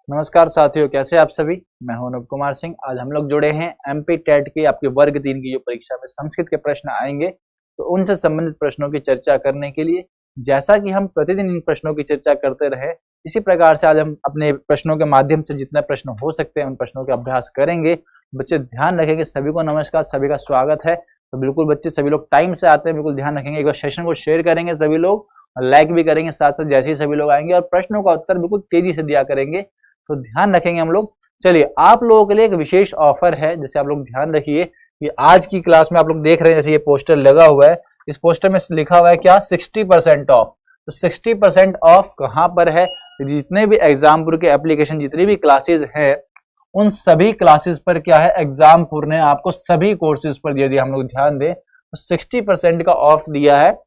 नमस्कार साथियों, कैसे आप सभी। मैं हूं अनुप कुमार सिंह। आज हम लोग जुड़े हैं एमपी टेट की आपके वर्ग 3 की जो परीक्षा में संस्कृत के प्रश्न आएंगे, तो उनसे संबंधित प्रश्नों की चर्चा करने के लिए, जैसा कि हम प्रतिदिन इन प्रश्नों की चर्चा करते रहे, इसी प्रकार से आज हम अपने प्रश्नों के माध्यम से जितने प्रश्न हो सकते हैं उन प्रश्नों का अभ्यास करेंगे। बच्चे ध्यान रखेंगे। सभी को नमस्कार, सभी का स्वागत है। तो बिल्कुल बच्चे सभी लोग टाइम से आते हैं, बिल्कुल ध्यान रखेंगे। एक बार सेशन को शेयर करेंगे सभी लोग, लाइक भी करेंगे साथ साथ जैसे ही सभी लोग आएंगे, और प्रश्नों का उत्तर बिल्कुल तेजी से दिया करेंगे। तो ध्यान रखेंगे हम लोग। चलिए, आप लोगों के लिए एक विशेष ऑफर है, जैसे आप लोग ध्यान रखिए कि आज की क्लास में आप लोग देख रहे हैं, जैसे ये पोस्टर लगा हुआ है, इस पोस्टर में लिखा हुआ है क्या, 60% ऑफ। तो 60% ऑफ कहां पर है? जितने भी एग्जामपुर के एप्लीकेशन, जितनी भी क्लासेस हैं, उन सभी क्लासेस पर क्या है, एग्जामपुर ने आपको सभी कोर्सेज पर यदि हम लोग ध्यान दें तो 60% का ऑफ दिया है।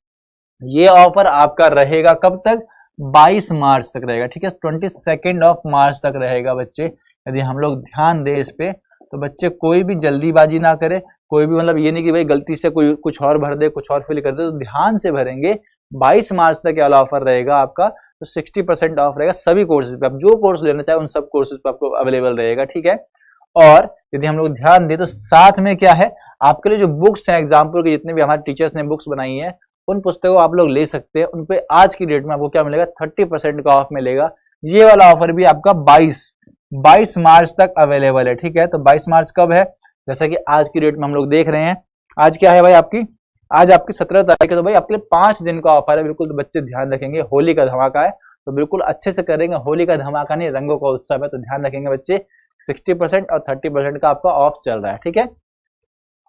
ये ऑफर आपका रहेगा कब तक? 22 मार्च तक रहेगा। ठीक है, 22 मार्च तक रहेगा बच्चे। यदि हम लोग ध्यान दें इस पे, तो बच्चे कोई भी जल्दीबाजी ना करे, कोई भी मतलब ये नहीं कि भाई गलती से कोई कुछ और भर दे, कुछ और फिल कर दे, तो ध्यान से भरेंगे। 22 मार्च तक वाला ऑफर रहेगा आपका। तो 60% ऑफ रहेगा सभी कोर्सेज पे। आप जो कोर्स लेना चाहे उन सब कोर्सेज पे आपको अवेलेबल रहेगा। ठीक है, और यदि हम लोग ध्यान दें तो साथ में क्या है, आपके लिए जो बुक्स हैं एग्जाम्पल के, जितने भी हमारे टीचर्स ने बुक्स बनाई हैं, उन पुस्तकों आप लोग ले सकते हैं। उन पे आज की डेट में आपको क्या मिलेगा, 30% का ऑफ मिलेगा। ये वाला ऑफर भी आपका 22 मार्च तक अवेलेबल है। ठीक है, तो 22 मार्च कब है? जैसा कि आज की डेट में हम लोग देख रहे हैं, आज क्या है भाई आपकी, आज आपकी 17 तारीख है। तो भाई आपके लिए 5 दिन का ऑफर है। बिल्कुल तो बच्चे ध्यान रखेंगे, होली का धमाका है, तो बिल्कुल अच्छे से करेंगे। होली का धमाका नहीं, रंगों का उत्सव है, तो ध्यान रखेंगे बच्चे। 60% और 30% का आपका ऑफ चल रहा है। ठीक है,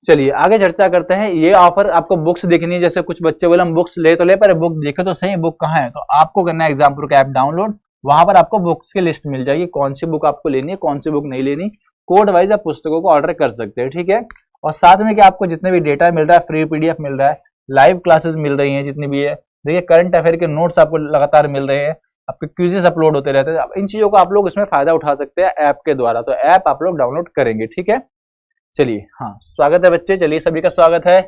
चलिए आगे चर्चा करते हैं। ये ऑफर आपको बुक्स देखनी है, जैसे कुछ बच्चे बोले हम बुक्स ले तो ले, पर बुक देखे तो सही, बुक कहाँ है? तो आपको करना है एग्जामपुर का ऐप डाउनलोड। वहां पर आपको बुक्स की लिस्ट मिल जाएगी, कौन सी बुक आपको लेनी है, कौन सी बुक नहीं लेनी। कोड वाइज आप पुस्तकों को ऑर्डर कर सकते हैं। ठीक है, और साथ में क्या आपको जितने भी डेटा मिल रहा है, फ्री पीडीएफ मिल रहा है, लाइव क्लासेस मिल रही है जितनी भी है। देखिए, करंट अफेयर के नोट्स आपको लगातार मिल रहे हैं, आपके क्विजेस अपलोड होते रहते हैं। इन चीजों को आप लोग इसमें फायदा उठा सकते हैं ऐप के द्वारा। तो ऐप आप लोग डाउनलोड करेंगे। ठीक है, चलिए, हाँ स्वागत है बच्चे, चलिए सभी का स्वागत है।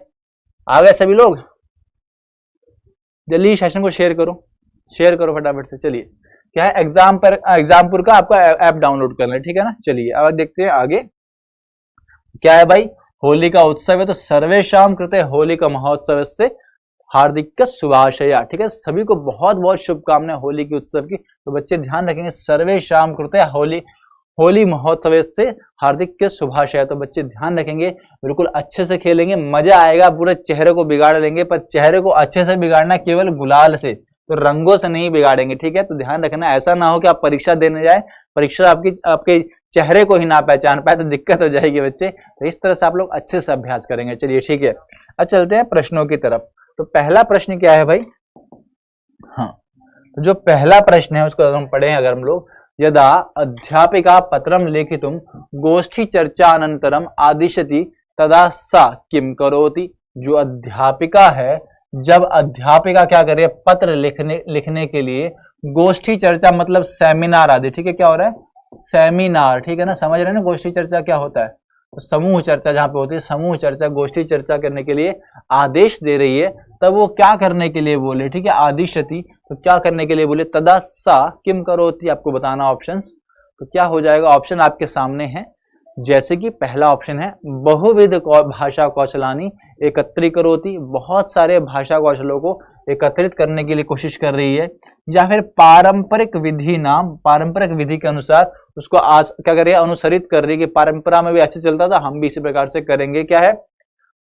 आ गए सभी लोग? जल्दी सेशन को शेयर करो फटाफट से। चलिए, क्या है, एग्जामपुर का आपका ऐप डाउनलोड करना है। ठीक है ना, चलिए अब देखते हैं आगे क्या है भाई। होली का उत्सव है, तो सर्वेशाम कृते होली का महोत्सव से हार्दिक शुभाशया। ठीक है, सभी को बहुत बहुत शुभकामनाएं होली के उत्सव की। तो बच्चे ध्यान रखेंगे, सर्वेशाम कृते होली महोत्सव से हार्दिक के शुभाशय। तो बच्चे ध्यान रखेंगे, बिल्कुल अच्छे से खेलेंगे, मजा आएगा। पूरे चेहरे को बिगाड़ लेंगे, पर चेहरे को अच्छे से बिगाड़ना केवल गुलाल से, तो रंगों से नहीं बिगाड़ेंगे। ठीक है, तो ध्यान रखना, ऐसा ना हो कि आप परीक्षा देने जाए, परीक्षा आपके चेहरे को ही ना पहचान पाए, तो दिक्कत हो जाएगी बच्चे। तो इस तरह से आप लोग अच्छे से अभ्यास करेंगे। चलिए ठीक है, अब चलते हैं प्रश्नों की तरफ। तो पहला प्रश्न क्या है भाई? हाँ, तो जो पहला प्रश्न है उसको हम पढ़े, अगर हम लोग, यदा अध्यापिका पत्रम लेखितुम गोष्ठी चर्चा अनंतरम आदिशति तदा सा किम करोति। जो अध्यापिका है, जब अध्यापिका क्या करे, पत्र लिखने के लिए गोष्ठी चर्चा मतलब सेमिनार आदि। ठीक है, क्या हो रहा है, सेमिनार। ठीक है ना, समझ रहे हैं ना गोष्ठी चर्चा क्या होता है? तो समूह चर्चा जहां पे होती है, समूह चर्चा, गोष्ठी चर्चा करने के लिए आदेश दे रही है, तब वो क्या करने के लिए बोले? ठीक है, आदिशति, तो क्या करने के लिए बोले? तदा सा किम करोति, आपको बताना ऑप्शंस। तो क्या हो जाएगा, ऑप्शन आपके सामने है। जैसे कि पहला ऑप्शन है, बहुविध भाषा कौशलानी एकत्रीकरोति, बहुत सारे भाषा कौशलों को एकत्रित करने के लिए कोशिश कर रही है। या फिर पारंपरिक विधि के अनुसार उसको क्या कर रही है, अनुसरित कर रही है, कि परंपरा में भी ऐसे चलता था, हम भी इसी प्रकार से करेंगे। क्या है,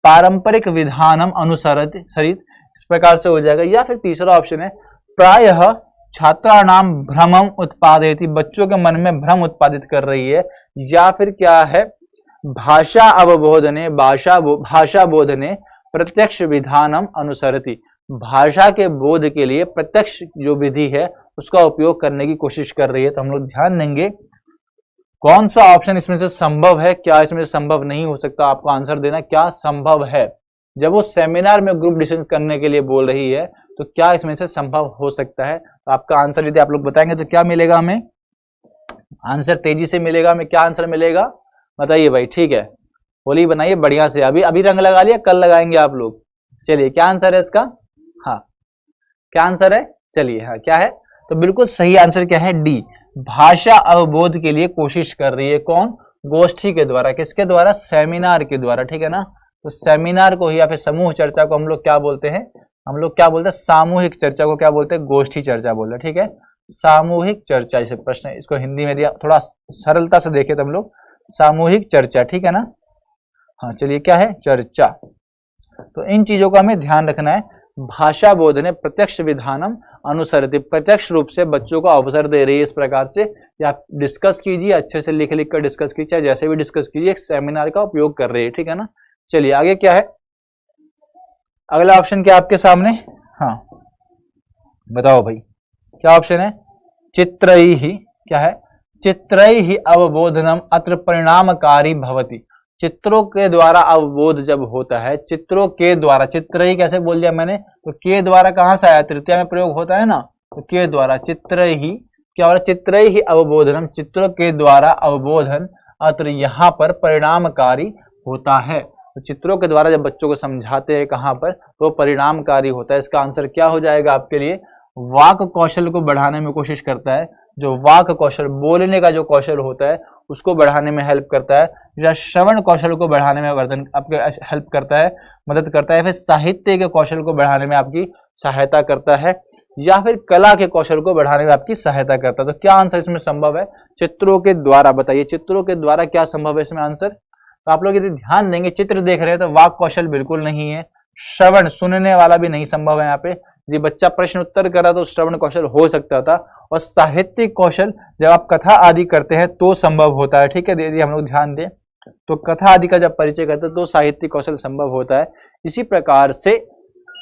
पारंपरिक विधानम अनुसरित, इस प्रकार से हो जाएगा। या फिर तीसरा ऑप्शन है, प्रायः छात्राणाम भ्रमम उत्पादयति, बच्चों के मन में भ्रम उत्पादित कर रही है। या फिर क्या है, भाषा बोधने प्रत्यक्ष विधानम अनुसरति, भाषा के बोध के लिए प्रत्यक्ष जो विधि है उसका उपयोग करने की कोशिश कर रही है। तो हम लोग ध्यान देंगे कौन सा ऑप्शन इसमें से संभव है, क्या इसमें से संभव नहीं हो सकता। आपको आंसर देना, क्या संभव है। जब वो सेमिनार में ग्रुप डिस्कशन करने के लिए बोल रही है, तो क्या इसमें से संभव हो सकता है। तो आपका आंसर यदि आप लोग बताएंगे तो क्या मिलेगा हमें आंसर, तेजी से मिलेगा हमें। क्या आंसर मिलेगा बताइए भाई। ठीक है, होली बनाइए बढ़िया से, अभी रंग लगा लिया, कल लगाएंगे आप लोग। चलिए, क्या आंसर है इसका? हाँ, क्या आंसर है? चलिए, हाँ क्या है, तो बिल्कुल सही आंसर क्या है, डी, भाषा अवबोध के लिए कोशिश कर रही है। कौन? गोष्ठी के द्वारा। किसके द्वारा? सेमिनार के द्वारा, ठीक है ना। तो सेमिनार को ही या फिर समूह चर्चा को हम लोग क्या बोलते हैं? हम लोग क्या बोलते हैं? सामूहिक चर्चा को क्या बोलते हैं? गोष्ठी चर्चा बोलते हैं, ठीक है। सामूहिक चर्चा जैसे प्रश्न है, इसको हिंदी में दिया, थोड़ा सरलता से देखे तो हम लोग सामूहिक चर्चा, ठीक है ना। हाँ चलिए, क्या है? चर्चा। तो इन चीजों का हमें ध्यान रखना है। भाषा बोधने प्रत्यक्ष विधानम अनुसरति, प्रत्यक्ष रूप से बच्चों को अवसर दे रही है इस प्रकार से, या डिस्कस कीजिए, अच्छे से लिख लिख कर डिस्कस कीजिए, चाहे जैसे भी डिस्कस कीजिए, एक सेमिनार का उपयोग कर रही है, ठीक है ना। चलिए आगे क्या है, अगला ऑप्शन क्या आपके सामने? हाँ बताओ भाई, क्या ऑप्शन है? चित्रैहि, क्या है? चित्रैहि अवबोधनम अत्र परिणामकारी भवति, चित्रों के द्वारा अवबोध जब होता है, चित्रों के द्वारा, चित्रैहि कैसे बोल दिया मैंने, तो के द्वारा कहां से आया? तृतीया में प्रयोग होता है ना, तो के द्वारा, चित्रैहि क्या हो रहा है? चित्रैहि अवबोधनम, चित्रों के द्वारा अवबोधन, अत्र यहाँ पर परिणामकारी होता है। तो चित्रों के द्वारा जब बच्चों को समझाते हैं कहां पर, तो परिणामकारी होता है। इसका आंसर क्या हो जाएगा आपके लिए? वाक कौशल को बढ़ाने में कोशिश करता है, जो वाक कौशल, बोलने का जो कौशल होता है उसको बढ़ाने में हेल्प करता है, या श्रवण कौशल को बढ़ाने में वर्धन आपके हेल्प करता है, मदद करता है, फिर साहित्य के कौशल को बढ़ाने में आपकी सहायता करता है, या फिर कला के कौशल को बढ़ाने में आपकी सहायता करता है। तो क्या आंसर इसमें संभव है? चित्रों के द्वारा। बताइए चित्रों के द्वारा क्या संभव है इसमें आंसर? तो आप लोग यदि ध्यान देंगे, चित्र देख रहे हैं तो वाक कौशल बिल्कुल नहीं है, श्रवण सुनने वाला भी नहीं संभव है। यहाँ पे यदि बच्चा प्रश्न उत्तर करा तो श्रवण कौशल हो सकता था, और साहित्यिक कौशल जब आप कथा आदि करते हैं तो संभव होता है, ठीक है। यदि हम लोग ध्यान दें तो कथा आदि का जब परिचय करते हैं तो साहित्यिक कौशल संभव होता है। इसी प्रकार से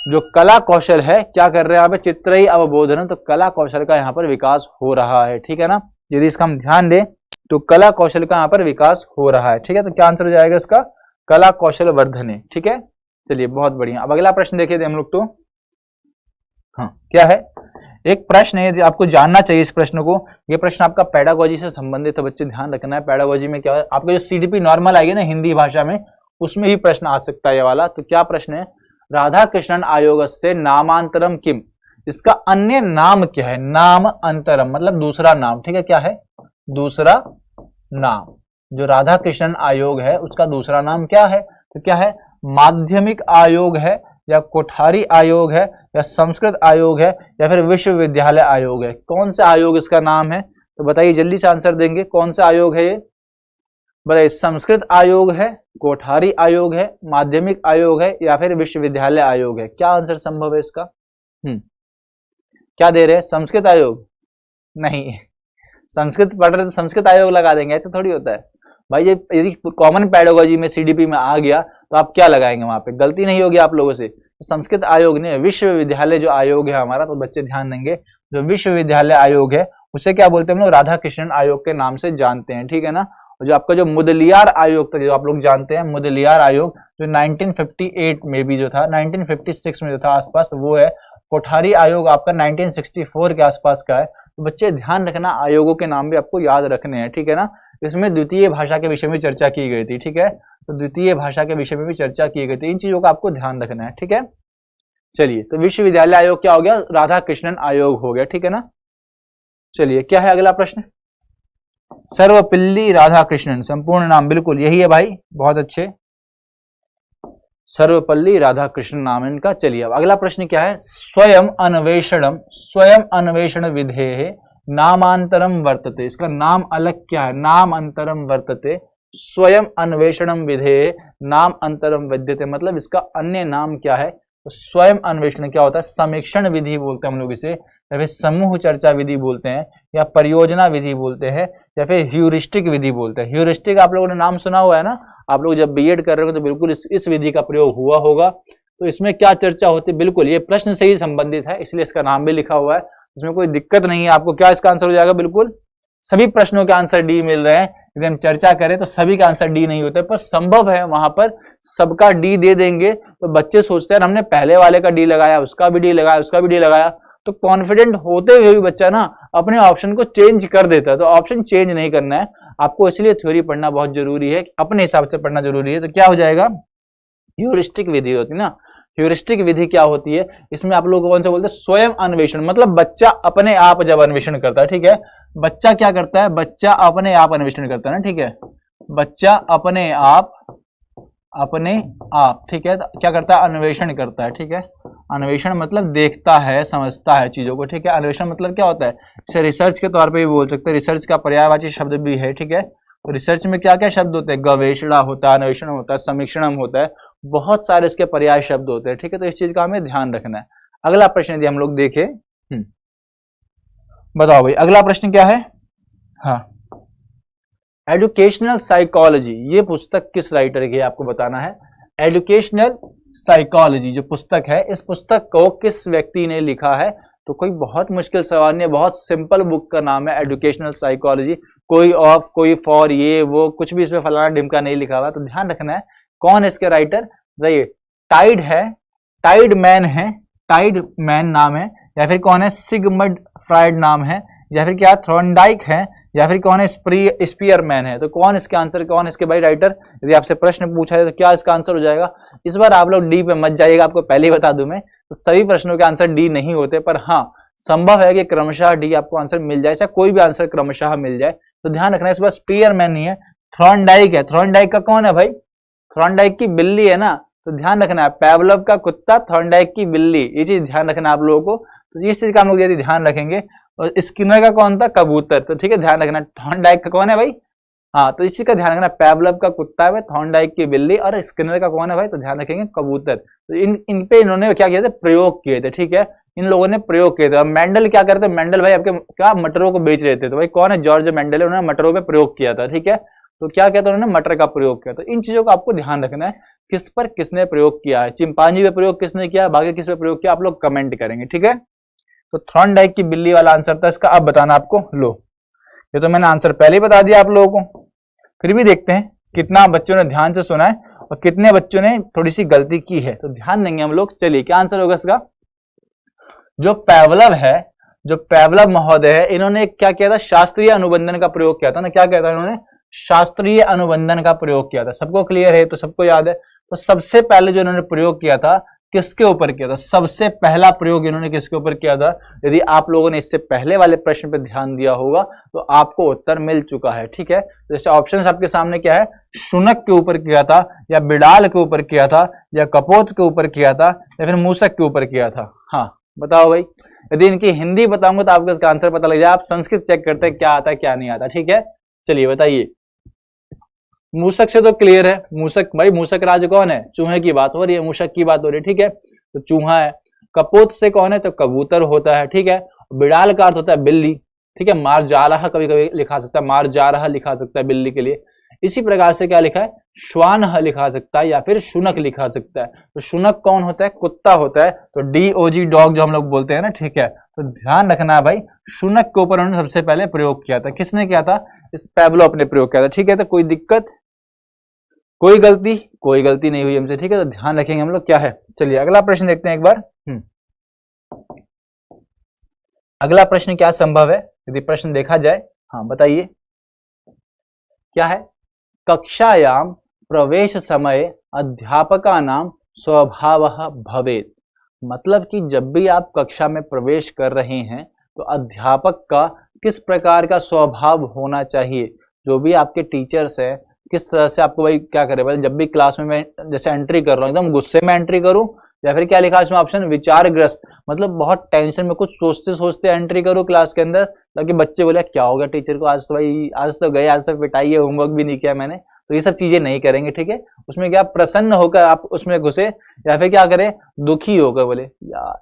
जो कला कौशल है, क्या कर रहे हैं यहाँ पे? चित्रैहि अवबोधन, तो कला कौशल का यहाँ पर विकास हो रहा है, ठीक है ना। यदि इसका हम ध्यान दें तो कला कौशल का यहाँ पर विकास हो रहा है, ठीक है। तो क्या आंसर हो जाएगा इसका? कला कौशल वर्धने, ठीक है। चलिए बहुत बढ़िया। अब अगला प्रश्न देखिए हम लोग, तो हाँ क्या है, एक प्रश्न है, आपको जानना चाहिए इस प्रश्न को। ये प्रश्न आपका पेडागोजी से संबंधित है, बच्चे ध्यान रखना है। पेडागोजी में क्या है, आपका जो सीडीपी नॉर्मल आएगी ना हिंदी भाषा में, उसमें ही प्रश्न आ सकता है ये वाला। तो क्या प्रश्न है? राधा कृष्णन आयोग से नामांतरम किम, इसका अन्य नाम क्या है? नाम अंतरम मतलब दूसरा नाम, ठीक है। क्या है? दूसरा नाम। जो राधा कृष्णन आयोग है उसका दूसरा नाम क्या है? तो क्या है? माध्यमिक आयोग है, या कोठारी आयोग है, या संस्कृत आयोग है, या फिर विश्वविद्यालय आयोग है? कौन सा आयोग इसका नाम है? तो बताइए, जल्दी से आंसर देंगे। कौन सा आयोग है ये? बताइए, संस्कृत आयोग है, कोठारी आयोग है, माध्यमिक आयोग है, या फिर विश्वविद्यालय आयोग है? क्या आंसर संभव है इसका? क्या दे रहे हैं? संस्कृत आयोग? नहीं, संस्कृत पढ़ रहे तो संस्कृत आयोग लगा देंगे, ऐसा थोड़ी होता है भाई। ये यदि कॉमन पेडागोजी में सीडीपी में आ गया तो आप क्या लगाएंगे वहां पे? गलती नहीं होगी आप लोगों से। तो संस्कृत आयोग ने, विश्वविद्यालय जो आयोग है हमारा, तो बच्चे ध्यान देंगे, जो विश्वविद्यालय आयोग है उसे क्या बोलते हैं हम लोग? राधा कृष्णन आयोग के नाम से जानते हैं, ठीक है ना। और जो आपका जो मुदलियार आयोग था, जो आप लोग जानते हैं मुदलियार आयोग, जो 1958 में भी जो था, 1956 में जो था आसपास, वो है। कोठारी आयोग आपका 1964 के आसपास का है। तो बच्चे ध्यान रखना, आयोगों के नाम भी आपको याद रखने हैं, ठीक है ना। इसमें द्वितीय भाषा के विषय में चर्चा की गई थी, ठीक है। तो द्वितीय भाषा के विषय में भी चर्चा की गई थी। इन चीजों का आपको ध्यान रखना है, ठीक है। चलिए, तो विश्वविद्यालय आयोग क्या हो गया? राधा कृष्णन आयोग हो गया, ठीक है ना। चलिए, क्या है अगला प्रश्न? सर्वपल्ली राधा कृष्णन, संपूर्ण नाम बिल्कुल यही है भाई, बहुत अच्छे। सर्वपल्ली राधा कृष्ण नाम इनका। चलिए, अब अगला प्रश्न क्या है? स्वयं अन्वेषण विधेय नामांतरम वर्तते, इसका नाम अलग क्या है? नाम अंतरम वर्तते, स्वयं अन्वेषणम विधेय नाम अंतरम विद्यते, मतलब इसका अन्य नाम क्या है? तो स्वयं अन्वेषण क्या होता है? समीक्षण विधि बोलते हैं हम लोग इसे, या फिर समूह चर्चा विधि बोलते हैं, या परियोजना विधि बोलते हैं, या फिर ह्यूरिस्टिक विधि बोलते हैं। ह्यूरिस्टिक आप लोगों ने नाम सुना हुआ है ना, आप लोग जब बीएड कर रहे हो तो बिल्कुल इस विधि का प्रयोग हुआ होगा। तो इसमें क्या चर्चा होती है? बिल्कुल ये प्रश्न से ही संबंधित है, इसलिए इसका नाम भी लिखा हुआ है, इसमें कोई दिक्कत नहीं है आपको। क्या इसका आंसर हो जाएगा? बिल्कुल सभी प्रश्नों के आंसर डी मिल रहे हैं। यदि हम चर्चा करें तो सभी का आंसर डी नहीं होता है, पर संभव है वहां पर सबका डी दे देंगे। तो बच्चे सोचते हैं हमने पहले वाले का डी लगाया, उसका भी डी लगाया, उसका भी डी लगाया, तो कॉन्फिडेंट होते हुए भी बच्चा ना अपने ऑप्शन को चेंज कर देता है। तो ऑप्शन चेंज नहीं करना है आपको, इसलिए थ्योरी पढ़ना बहुत जरूरी है, अपने हिसाब से पढ़ना जरूरी है। तो क्या हो जाएगा? ह्यूरिस्टिक विधि होती है ना, ह्यूरिस्टिक विधि क्या होती है, इसमें आप लोग कौन से बोलते हैं, स्वयं अन्वेषण, मतलब बच्चा अपने आप जब अन्वेषण करता है, ठीक है, बच्चा क्या करता है, बच्चा अपने आप अन्वेषण करता है ना, ठीक है, बच्चा अपने आप ठीक है, क्या करता है, अन्वेषण करता है, ठीक है, अन्वेषण मतलब देखता है, समझता है चीजों को, ठीक है, अन्वेषण मतलब क्या होता है, इसे रिसर्च के तौर पे भी बोल सकते हैं, रिसर्च का पर्यायवाची शब्द भी है, ठीक है, तो रिसर्च में क्या क्या शब्द होते हैं, गवेषणा होता है, अन्वेषण होता है, समीक्षणम होता है, बहुत सारे इसके पर्याय शब्द होते हैं, ठीक है, तो इस चीज का हमें ध्यान रखना है। अगला प्रश्न यदि हम लोग देखें, बताओ भाई अगला प्रश्न क्या है, हाँ, एजुकेशनल साइकोलॉजी, ये पुस्तक किस राइटर की है आपको बताना है। एजुकेशनल साइकोलॉजी जो पुस्तक है, इस पुस्तक को किस व्यक्ति ने लिखा है, तो कोई बहुत मुश्किल सवाल नहीं है, बहुत सिंपल बुक का नाम है एजुकेशनल साइकोलॉजी, कोई ऑफ कोई फॉर ये वो कुछ भी इसमें फलाना ढिमका नहीं लिखा हुआ, तो ध्यान रखना है कौन है इसके राइटर, बताइए, टाइड है, टाइड मैन है, टाइड मैन नाम है, या फिर कौन है, सिगमंड फ्राइड नाम है, या फिर क्या थॉर्नडाइक है, या फिर कौन है, स्पीयरमैन है, तो कौन इसके आंसर, कौन इसके भाई राइटर, यदि आपसे प्रश्न पूछा है तो क्या इसका आंसर हो जाएगा। इस बार आप लोग डी पे मत जाइएगा, आपको पहले ही बता दूं मैं, तो सभी प्रश्नों के आंसर डी नहीं होते, पर हाँ संभव है कि क्रमशः डी आपको आंसर मिल जाए, चाहे कोई भी आंसर क्रमशः मिल जाए, तो ध्यान रखना इस बार स्पीयरमैन नहीं है, थॉर्नडाइक है। थॉर्नडाइक का कौन है भाई, थॉर्नडाइक की बिल्ली है ना, तो ध्यान रखना है पेवलोव का कुत्ता, थॉर्नडाइक की बिल्ली, ये चीज ध्यान रखना आप लोगों को, तो इस चीज का हम लोग यदि ध्यान रखेंगे। और स्किनर का कौन था, कबूतर, तो ठीक है ध्यान रखना, थॉर्नडाइक का कौन है भाई, हाँ, तो इसी का ध्यान रखना, पेवलोव का कुत्ता है, थॉर्नडाइक की बिल्ली, और स्किनर का कौन है भाई, तो ध्यान रखेंगे कबूतर। तो इन पे इन्होंने क्या किया था, प्रयोग किए थे, ठीक है, इन लोगों ने प्रयोग किए थे। और मेंडल क्या करते, मेंडल भाई आपके क्या मटरों को बेच रहे थे, तो भाई कौन है, जॉर्ज मेंडल है, उन्होंने मटरों पे प्रयोग किया था, ठीक है, तो क्या किया था उन्होंने, मटर का प्रयोग किया। तो इन चीजों को आपको ध्यान रखना है, किस पर किसने प्रयोग किया है, चिंपांजी पे प्रयोग किसने किया, बाकी किस पे प्रयोग किया, आप लोग कमेंट करेंगे, ठीक है। तो थॉर्नडाइक की बिल्ली वाला आंसर था इसका, अब बताना आपको, लो ये तो मैंने आंसर पहले ही बता दिया आप लोगों को, फिर भी देखते हैं कितना बच्चों ने ध्यान से सुना है और कितने बच्चों ने थोड़ी सी गलती की है, तो ध्यान देंगे हम लोग। चलिए क्या आंसर होगा इसका, जो पेवलोव है, जो पेवलोव महोदय है, इन्होंने क्या किया था, शास्त्रीय अनुबंधन का प्रयोग किया था ना, क्या किया था इन्होंने, शास्त्रीय अनुबंधन का प्रयोग किया था, सबको क्लियर है, तो सबको याद है। तो सबसे पहले जो इन्होंने प्रयोग किया था किसके ऊपर किया था, सबसे पहला प्रयोग इन्होंने किसके ऊपर किया था, यदि आप लोगों ने इससे पहले वाले प्रश्न पे ध्यान दिया होगा तो आपको उत्तर मिल चुका है, ठीक है। जैसे ऑप्शंस आपके सामने क्या है, शुनक के ऊपर किया था, या बिडाल के ऊपर किया था, या कपोत के ऊपर किया था, या फिर मूसक के ऊपर किया था, हाँ बताओ भाई। यदि इनकी हिंदी बताऊंगा तो आपको इसका आंसर पता लग जाए, आप संस्कृत चेक करते हैं क्या आता है क्या नहीं आता, ठीक है। चलिए बताइए, मूसक से तो क्लियर है, मूसक भाई, मूसक राज कौन है, चूहे की बात हो रही है, मूसक की बात हो रही है, ठीक है, तो चूहा है। कपोत से कौन है, तो कबूतर होता है, ठीक है। बिडाल का अर्थ होता है बिल्ली, ठीक है, मार जा रहा कभी कभी लिखा सकता है, मार जा रहा लिखा सकता है बिल्ली के लिए। इसी प्रकार से क्या लिखा है, श्वान लिखा सकता है, या फिर शुनक लिखा सकता है। तो शुनक कौन होता है, कुत्ता होता है, तो डीओजी डॉग जो हम लोग बोलते हैं ना, ठीक है। तो ध्यान रखना है भाई, शुनक के ऊपर उन्होंने सबसे पहले प्रयोग किया था, किसने किया था, इस पेवलोव ने प्रयोग किया था, ठीक है। तो कोई दिक्कत, कोई गलती नहीं हुई हमसे, ठीक है, तो ध्यान रखेंगे हम लोग क्या है। चलिए अगला प्रश्न देखते हैं एक बार। अगला प्रश्न क्या संभव है, यदि प्रश्न देखा जाए, हाँ बताइए क्या है, कक्षायाम प्रवेश समय अध्यापका नाम स्वभावः भवेत्, मतलब कि जब भी आप कक्षा में प्रवेश कर रहे हैं तो अध्यापक का किस प्रकार का स्वभाव होना चाहिए, जो भी आपके टीचर्स है किस तरह से आपको भाई क्या करे, भाई जब भी क्लास में मैं जैसे एंट्री कर रहा हूँ एकदम गुस्से में एंट्री करूँ, या फिर क्या लिखा इसमें ऑप्शन, विचारग्रस्त, मतलब बहुत टेंशन में कुछ सोचते सोचते एंट्री करूँ क्लास के अंदर, ताकि बच्चे बोले क्या हो गया टीचर को, आज तो भाई आज तो गए, आज तक पिटाई है, होमवर्क भी नहीं किया मैंने, तो ये सब चीजें नहीं करेंगे, ठीक है। उसमें क्या प्रसन्न होकर आप उसमें घुसे, या फिर क्या करें दुखी होकर बोले यार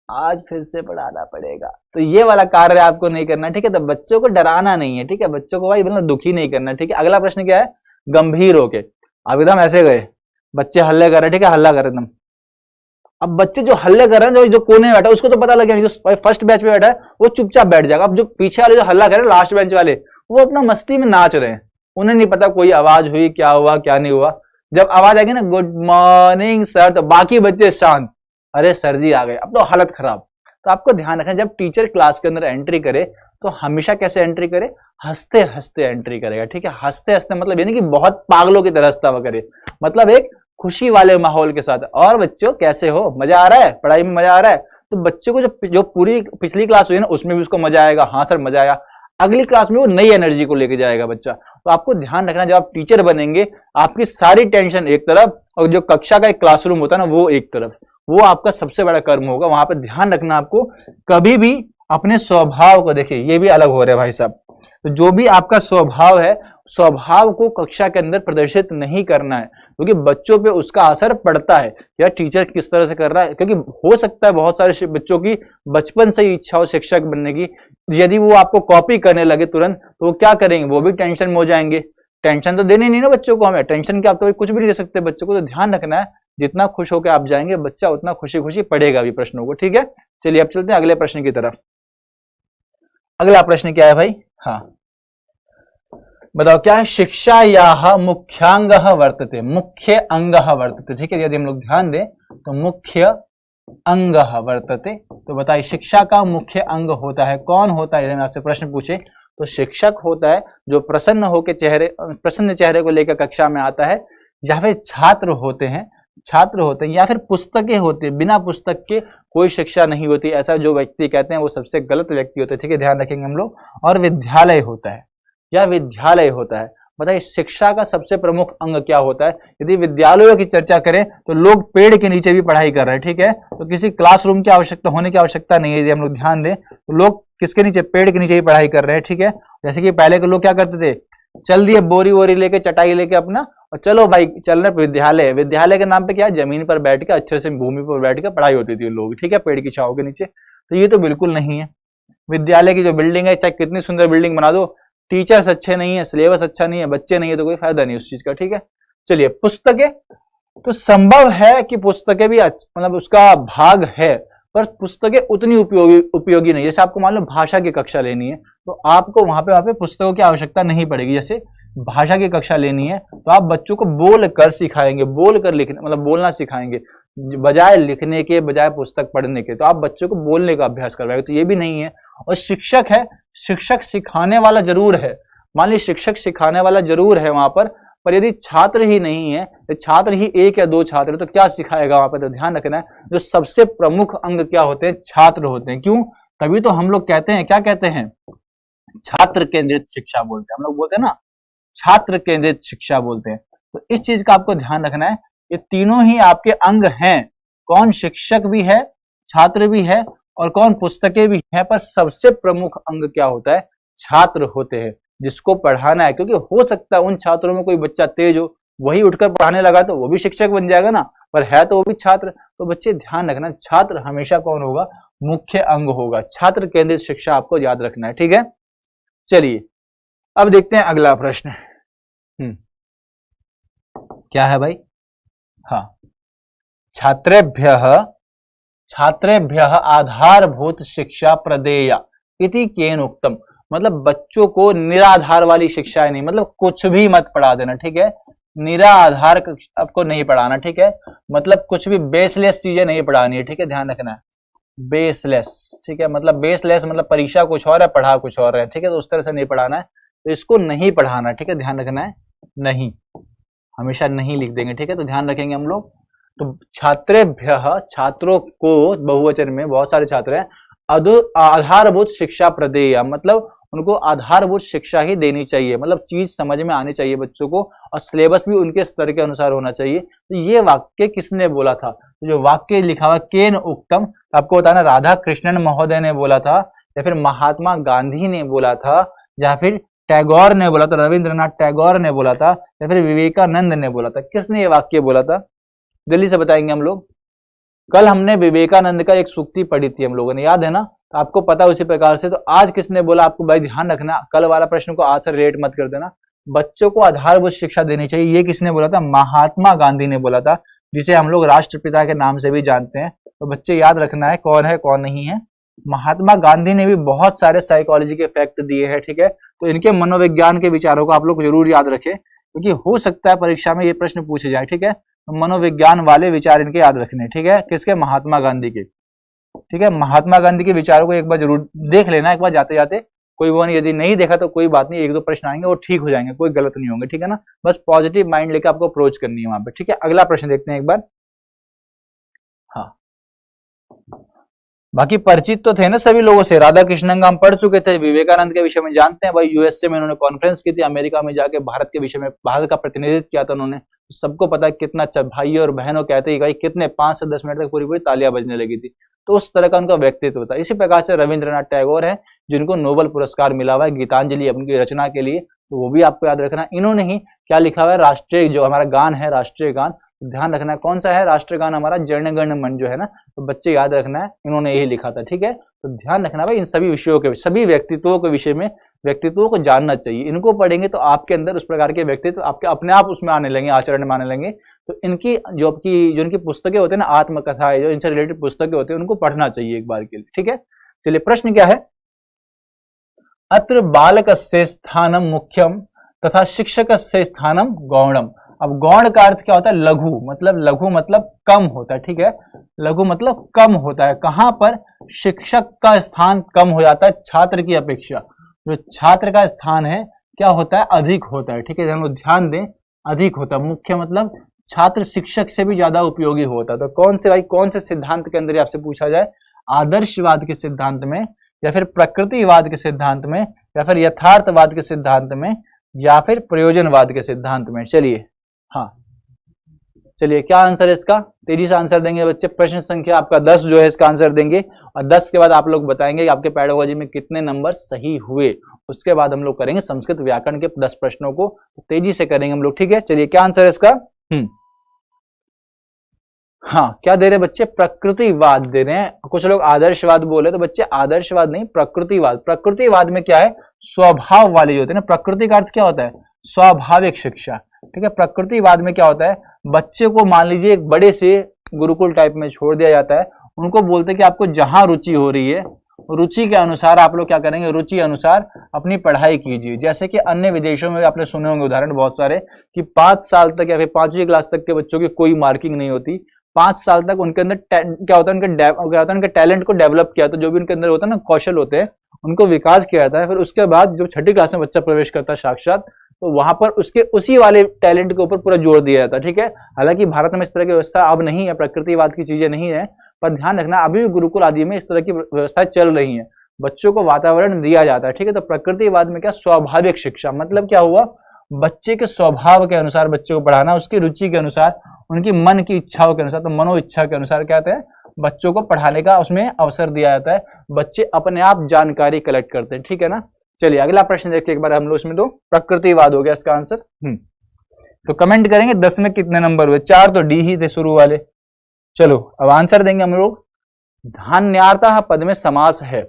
आज फिर से पढ़ाना पड़ेगा, तो ये वाला कार्य आपको नहीं करना, ठीक है। तो बच्चों को डराना नहीं है, ठीक है, बच्चों को भाई मतलब दुखी नहीं करना, ठीक है। अगला प्रश्न क्या है, गंभीर होके, अब एकदम ऐसे गए बच्चे हल्ले कर रहे, ठीक है, हल्ला कर एकदम। अब बच्चे जो हल्ले कर रहे हैं, जो कोने में बैठा है उसको तो पता लग गया, जो फर्स्ट बैच में बैठा है वो चुपचाप बैठ जाएगा। अब जो पीछे वाले जो हल्ला कर रहे हैं लास्ट बेंच वाले, वो अपना मस्ती में नाच रहे हैं, उन्हें नहीं पता कोई आवाज हुई, क्या हुआ क्या नहीं हुआ। जब आवाज आएगी ना गुड मॉर्निंग सर, तो बाकी बच्चे शांत, अरे सर जी आ गए, अब तो हालत खराब। तो आपको ध्यान रखना, जब टीचर क्लास के अंदर एंट्री करे तो हमेशा कैसे एंट्री करे, हंसते हंसते एंट्री करेगा, ठीक है। हंसते हंसते मतलब ये नहीं कि बहुत पागलों की तरह हंसता हुआ करे, मतलब एक खुशी वाले माहौल के साथ। और बच्चों कैसे हो, मजा आ रहा है, पढ़ाई में मजा आ रहा है? तो बच्चों को जो पूरी पिछली क्लास हुई है ना उसमें भी उसको मजा आएगा, हाँ सर मजा आया, अगली क्लास में वो नई एनर्जी को लेके जाएगा बच्चा। तो आपको ध्यान रखना, जब आप टीचर बनेंगे आपकी सारी टेंशन एक तरफ और जो कक्षा का एक क्लासरूम होता है ना वो एक तरफ, वो आपका सबसे बड़ा कर्म होगा। वहां पर ध्यान रखना आपको, कभी भी अपने स्वभाव को देखिए, ये भी अलग हो रहा है भाई साहब। तो जो भी आपका स्वभाव है, स्वभाव को कक्षा के अंदर प्रदर्शित नहीं करना है, क्योंकि बच्चों पे उसका असर पड़ता है या टीचर किस तरह से कर रहा है। क्योंकि हो सकता है बहुत सारे बच्चों की बचपन से ही इच्छा हो शिक्षक बनने की, यदि वो आपको कॉपी करने लगे तुरंत तो वो क्या करेंगे, वो भी टेंशन में हो जाएंगे। टेंशन तो देनी नहीं ना बच्चों को, हमें टेंशन के आप तो कुछ भी नहीं दे सकते बच्चों को। तो ध्यान रखना है, जितना खुश होकर आप जाएंगे बच्चा उतना खुशी खुशी पढ़ेगा भी प्रश्नों को, ठीक है। चलिए अब चलते हैं अगले प्रश्न की तरफ। अगला प्रश्न क्या है भाई, हाँ बताओ क्या है, शिक्षा या मुख्यांग वर्तते, मुख्य अंग वर्तते, ठीक है। यदि हम लोग ध्यान दें तो मुख्य अंग वर्तते, तो बताइए शिक्षा का मुख्य अंग होता है, कौन होता है? यदि आपसे प्रश्न पूछे तो शिक्षक होता है जो प्रसन्न चेहरे को लेकर कक्षा में आता है, या फिर छात्र होते हैं या फिर पुस्तकें होती है। बिना पुस्तक के कोई शिक्षा नहीं होती, ऐसा जो व्यक्ति कहते हैं वो सबसे गलत व्यक्ति होते हैं, ठीक है, ध्यान रखेंगे हम लोग। और विद्यालय होता है या विद्यालय होता है। बताइए शिक्षा का सबसे प्रमुख अंग क्या होता है? यदि विद्यालयों की चर्चा करें तो लोग पेड़ के नीचे भी पढ़ाई कर रहे हैं, ठीक है, तो किसी क्लासरूम की आवश्यकता होने की आवश्यकता नहीं है। यदि हम लोग ध्यान दें तो लोग किसके नीचे, पेड़ के नीचे ही पढ़ाई कर रहे हैं, ठीक है। जैसे कि पहले के लोग क्या करते थे, चल दिए बोरी वोरी लेके, चटाई लेके अपना, और चलो भाई चल रहे विद्यालय। विद्यालय के नाम पे क्या है, जमीन पर बैठ के अच्छे से भूमि पर बैठ के पढ़ाई होती थी लोग, ठीक है, पेड़ की छांव के नीचे। तो ये तो बिल्कुल नहीं है। विद्यालय की जो बिल्डिंग है, चाहे कितनी सुंदर बिल्डिंग बना दो, टीचर्स अच्छे नहीं है, सिलेबस अच्छा नहीं है, बच्चे नहीं है, तो कोई फायदा नहीं उस चीज का, ठीक है। चलिए पुस्तकें, तो संभव है कि पुस्तकें भी मतलब उसका भाग है, पर पुस्तकें उतनी उपयोगी नहीं। जैसे आपको मान लो भाषा की कक्षा लेनी है तो आपको वहां पे पुस्तकों की आवश्यकता नहीं पड़ेगी। जैसे भाषा की कक्षा लेनी है तो आप बच्चों को बोल कर सिखाएंगे, बोल कर लिखने मतलब बोलना सिखाएंगे, बजाय लिखने के, बजाय पुस्तक पढ़ने के। तो आप बच्चों को बोलने का अभ्यास करवाएंगे, तो ये भी नहीं है। और शिक्षक है, शिक्षक सिखाने वाला जरूर है, मान लीजिए शिक्षक सिखाने वाला जरूर है वहां पर यदि छात्र ही नहीं है, तो छात्र ही एक या दो छात्र, तो क्या सिखाएगा वहां पर? तो ध्यान रखना है, जो सबसे प्रमुख अंग क्या होते हैं, छात्र होते हैं। क्यों? तभी तो हम लोग कहते हैं, क्या कहते हैं, छात्र केंद्रित शिक्षा बोलते हैं। हम लोग बोलते हैं ना छात्र केंद्रित शिक्षा बोलते हैं। तो इस चीज का आपको ध्यान रखना है, ये तीनों ही आपके अंग हैं। कौन? शिक्षक भी है, छात्र भी है, और कौन? पुस्तकें भी है। पर सबसे प्रमुख अंग क्या होता है? छात्र होते हैं, जिसको पढ़ाना है। क्योंकि हो सकता है उन छात्रों में कोई बच्चा तेज हो, वही उठकर पढ़ाने लगा तो वो भी शिक्षक बन जाएगा ना, पर है तो वो भी छात्र। तो बच्चे ध्यान रखना, छात्र हमेशा कौन होगा? मुख्य अंग होगा। छात्र केंद्रित शिक्षा आपको याद रखना है, ठीक है। चलिए अब देखते हैं अगला प्रश्न। क्या है भाई? हाँ, छात्रेभ्यः आधारभूत शिक्षा प्रदेया इति केन उक्तम। मतलब बच्चों को निराधार वाली शिक्षा नहीं, मतलब कुछ भी मत पढ़ा देना, ठीक है। निराधार आपको नहीं पढ़ाना, ठीक है। मतलब कुछ भी बेसलेस चीजें नहीं पढ़ानी है, ठीक है, ध्यान रखना है। बेसलेस, ठीक है, मतलब बेसलेस मतलब परीक्षा कुछ और है, पढ़ा कुछ और है, ठीक है। तो उस तरह से नहीं पढ़ाना है, तो इसको नहीं पढ़ाना, ठीक है, ध्यान रखना है। नहीं, हमेशा नहीं लिख देंगे, ठीक है, तो ध्यान रखेंगे हम लोग। तो छात्रेभ्यः, छात्रों को, बहुवचन में बहुत सारे छात्र हैं, आधारभूत शिक्षा प्रदेय, मतलब उनको आधारभूत शिक्षा ही देनी चाहिए, मतलब चीज समझ में आनी चाहिए बच्चों को, और सिलेबस भी उनके स्तर के अनुसार होना चाहिए। तो ये वाक्य किसने बोला था? तो जो वाक्य लिखा हुआ केन उक्तम, आपको बताना राधा कृष्णन महोदय ने बोला था, या फिर महात्मा गांधी ने बोला था, या फिर टैगोर ने बोला था, रविंद्रनाथ टैगोर ने बोला था, या फिर विवेकानंद ने बोला था। किसने ये वाक्य बोला था? जल्दी से बताएंगे हम लोग। कल हमने विवेकानंद का एक सूक्ति पढ़ी थी हम लोगों ने, याद है ना? तो आपको पता उसी प्रकार से। तो आज किसने बोला आपको भाई ध्यान रखना, कल वाला प्रश्न को आज से रेट मत कर देना। बच्चों को आधारभूत शिक्षा देनी चाहिए, ये किसने बोला था? महात्मा गांधी ने बोला था, जिसे हम लोग राष्ट्रपिता के नाम से भी जानते हैं। तो बच्चे याद रखना है कौन है कौन नहीं है। महात्मा गांधी ने भी बहुत सारे साइकोलॉजी के फैक्ट दिए हैं, ठीक है। तो इनके मनोविज्ञान के विचारों को आप लोग जरूर याद रखें, क्योंकि हो सकता है परीक्षा में ये प्रश्न पूछे जाए, ठीक है। तो मनोविज्ञान वाले विचार इनके याद रखने, ठीक है। किसके? महात्मा गांधी के, ठीक है। महात्मा गांधी के विचारों को एक बार जरूर देख लेना, एक बार जाते जाते कोई वो नहीं, यदि नहीं देखा तो कोई बात नहीं, एक दो प्रश्न आएंगे वो ठीक हो जाएंगे, कोई गलत नहीं होंगे, ठीक है ना। बस पॉजिटिव माइंड लेकर आपको अप्रोच करनी है वहां पे, ठीक है। अगला प्रश्न देखते हैं एक बार। हाँ, बाकी परिचित तो थे ना सभी लोगों से, राधा कृष्णन का हम पढ़ चुके थे, विवेकानंद के विषय में जानते हैं भाई, यूएसए में उन्होंने कॉन्फ्रेंस की थी, अमेरिका में जाके भारत के विषय में, भारत का प्रतिनिधित्व किया था उन्होंने, सबको पता है कितना अच्छा, भाई और बहनों कहते ही भाई कितने 5 से 10 मिनट तक पूरी पूरी तालियां बजने लगी थी। तो उस तरह का उनका व्यक्तित्व था। इसी प्रकार से रविंद्रनाथ टैगोर है जिनको नोबेल पुरस्कार मिला हुआ है गीतांजलि उनकी रचना के लिए, तो वो भी आपको याद रखना। इन्होंने ही क्या लिखा हुआ है, राष्ट्रीय जो हमारा गान है, राष्ट्रीय गान, ध्यान रखना है कौन सा है राष्ट्रीय गान हमारा, जन गण मन जो है ना, तो बच्चे याद रखना है, इन्होंने यही लिखा था, ठीक है। तो ध्यान रखना भाई इन सभी विषयों के, सभी व्यक्तित्वों के विषय में, व्यक्तित्वों को जानना चाहिए। इनको पढ़ेंगे तो आपके अंदर उस प्रकार के व्यक्तित्व आपके अपने आप उसमें आने लगेंगे, आचरण में आने लगेंगे। तो इनकी जो इनकी पुस्तकें होती है ना, आत्मकथा जो इनसे रिलेटेड पुस्तकें होती है, उनको पढ़ना चाहिए एक बार के लिए, ठीक है। चलिए प्रश्न क्या है, अत्र बालकस्य स्थानम मुख्यम तथा शिक्षकस्य स्थानम गौणम। अब गौण का अर्थ क्या होता है, लघु मतलब कम होता है, ठीक है। लघु मतलब कम होता है, कहां पर, शिक्षक का स्थान कम हो जाता है छात्र की अपेक्षा, जो छात्र का स्थान है क्या होता है, अधिक होता है, ठीक है। हम लोग ध्यान दें, अधिक होता है। मुख्य मतलब छात्र शिक्षक से भी ज्यादा उपयोगी होता है। तो कौन से भाई, कौन से सिद्धांत के अंदर आपसे पूछा जाए, आदर्शवाद के सिद्धांत में, या फिर प्रकृतिवाद के सिद्धांत में, या फिर यथार्थवाद के सिद्धांत में, या फिर प्रयोजनवाद के सिद्धांत में। चलिए हाँ, चलिए क्या आंसर है इसका, तेजी से आंसर देंगे बच्चे। प्रश्न संख्या आपका 10 जो है इसका आंसर देंगे, और 10 के बाद आप लोग बताएंगे कि आपके पेडागोजी में कितने नंबर सही हुए। उसके बाद हम लोग करेंगे संस्कृत व्याकरण के 10 प्रश्नों को, तेजी से करेंगे हम लोग, ठीक है। चलिए क्या आंसर है इसका, हाँ क्या दे रहे हैं बच्चे, प्रकृतिवाद दे रहे हैं। कुछ लोग आदर्शवाद बोले, तो बच्चे आदर्शवाद नहीं, प्रकृतिवाद। प्रकृतिवाद में क्या है, स्वभाव वाले जो होते हैं ना, प्रकृति का अर्थ क्या होता है, स्वाभाविक शिक्षा, ठीक है। प्रकृतिवाद में क्या होता है, बच्चे को मान लीजिए एक बड़े से गुरुकुल टाइप में छोड़ दिया जाता है, उनको बोलते हैं कि आपको जहां रुचि हो रही है, रुचि के अनुसार आप लोग क्या करेंगे, रुचि अनुसार अपनी पढ़ाई कीजिए। जैसे कि अन्य विदेशों में आपने सुने होंगे उदाहरण बहुत सारे, कि 5 साल तक या फिर 5वीं क्लास तक के बच्चों की कोई मार्किंग नहीं होती, 5 साल तक उनके अंदर क्या होता है, उनके टैलेंट को डेवलप किया, तो जो भी उनके अंदर होता है ना, कौशल होते हैं, उनको विकास किया जाता है। फिर उसके बाद जब 6ठी क्लास में बच्चा प्रवेश करता है साक्षात, तो वहां पर उसके उसी वाले टैलेंट के ऊपर पूरा जोर दिया जाता है, ठीक है। हालांकि भारत में इस तरह की व्यवस्था अब नहीं है, प्रकृतिवाद की चीजें नहीं है, पर ध्यान रखना अभी भी गुरुकुल आदि में इस तरह की व्यवस्थाएं चल रही हैं, बच्चों को वातावरण दिया जाता है, ठीक है। तो प्रकृतिवाद में क्या, स्वाभाविक शिक्षा, मतलब क्या हुआ, बच्चे के स्वभाव के अनुसार बच्चे को पढ़ाना, उसकी रुचि के अनुसार, उनकी मन की इच्छाओं के अनुसार, तो मनो इच्छा के अनुसार क्या कहते हैं, बच्चों को पढ़ाने का उसमें अवसर दिया जाता है। बच्चे अपने आप जानकारी कलेक्ट करते हैं, ठीक है ना। चलिए अगला प्रश्न देखिए एक बार हम लोग, इसमें तो प्रकृतिवाद हो गया इसका आंसर। तो कमेंट करेंगे 10 में कितने नंबर हुए, 4 तो डी ही थे शुरू वाले। चलो अब आंसर देंगे हम लोग। धान्यार्था पद में समास है,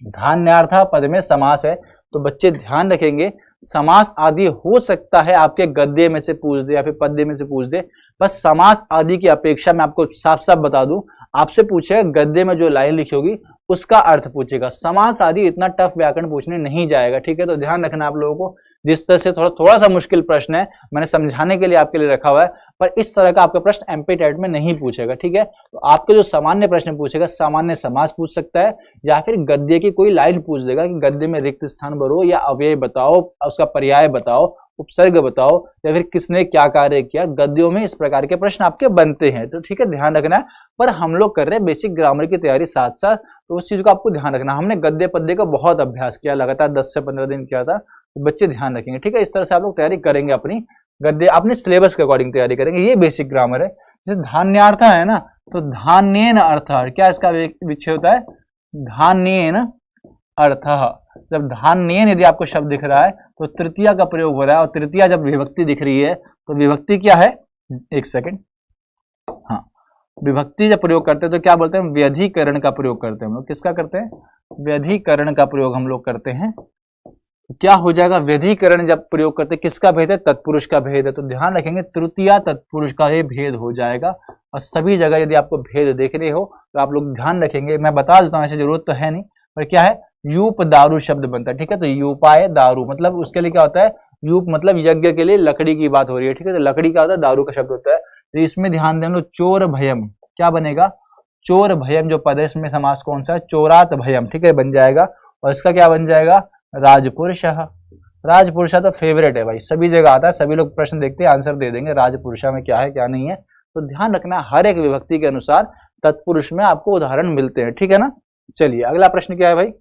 धान्यार्था पद में समास है, तो बच्चे ध्यान रखेंगे, समास आदि हो सकता है आपके गद्य में से पूछ दे या फिर पद्य में से पूछ दे, बस समास आदि की अपेक्षा मैं आपको साफ साफ बता दूं, आपसे पूछेगा गद्य में जो लाइन लिखी होगी उसका अर्थ पूछेगा, समास आदि इतना टफ व्याकरण पूछने नहीं जाएगा, ठीक है। तो ध्यान रखना आप लोगों को, जिस तरह से थोड़ा सा मुश्किल प्रश्न है, मैंने समझाने के लिए आपके लिए रखा हुआ है, पर इस तरह का आपका प्रश्न एमपी टेट में नहीं पूछेगा, ठीक है। तो आपके जो सामान्य प्रश्न पूछेगा, सामान्य समास पूछ सकता है, या फिर गद्य की कोई लाइन पूछ देगा कि गद्य में रिक्त स्थान भरो, या अव्यय बताओ, उसका पर्याय बताओ, उपसर्ग बताओ, या फिर किसने क्या कार्य किया। गद्यों में इस प्रकार के प्रश्न आपके बनते हैं, तो ठीक है, ध्यान रखना है। पर हम लोग कर रहे हैं बेसिक ग्रामर की तैयारी साथ साथ, तो उस चीज को आपको ध्यान रखना। हमने गद्य पद्य का बहुत अभ्यास किया, लगातार 10 से 15 दिन किया था, तो बच्चे ध्यान रखेंगे, ठीक है। इस तरह से आप लोग तैयारी करेंगे, अपनी गद्य अपने सिलेबस के अकॉर्डिंग तैयारी करेंगे, ये बेसिक ग्रामर है। जैसे धान्यार्थ है ना, तो धान्येन अर्थ, क्या इसका विच्छेद होता है, धान्येन अर्थ। जब धान्येन यदि आपको शब्द दिख रहा है तो तृतीया का प्रयोग हो रहा है, और तृतीया जब विभक्ति दिख रही है तो विभक्ति क्या है, एक सेकंड, हाँ, विभक्ति जब प्रयोग करते हैं तो क्या बोलते हैं, व्यधिकरण का प्रयोग करते हैं हम लोग। किसका करते हैं, व्यधिकरण का प्रयोग हम लोग करते हैं। तो क्या हो जाएगा, व्यधिकरण जब प्रयोग करते हैं किसका भेद है, तत्पुरुष का भेद है, तो ध्यान रखेंगे तृतीया तत्पुरुष का ये भेद हो जाएगा। और सभी जगह यदि आपको भेद देखने हो तो आप लोग ध्यान रखेंगे, मैं बता देता हूँ, ऐसे जरूरत तो है नहीं, पर क्या है, यूप दारू शब्द बनता है, ठीक है। तो यूपाए दारू मतलब उसके लिए क्या होता है, यूप मतलब यज्ञ के लिए लकड़ी की बात हो रही है, ठीक है। तो लकड़ी का होता है, दारू का शब्द होता है। तो इसमें ध्यान दें लोग, चोर भयम क्या बनेगा, चोर भयम जो पद है इसमें समास कौन सा है, चोरात भयम, ठीक है, बन जाएगा। और इसका क्या बन जाएगा, राजपुरुषः। राजपुरुषः तो फेवरेट है भाई, सभी जगह आता है, सभी लोग प्रश्न देखते हैं आंसर दे देंगे राजपुरुषः में क्या है क्या नहीं है। तो ध्यान रखना हर एक विभक्ति के अनुसार तत्पुरुष में आपको उदाहरण मिलते हैं, ठीक है ना। चलिए अगला प्रश्न क्या है भाई,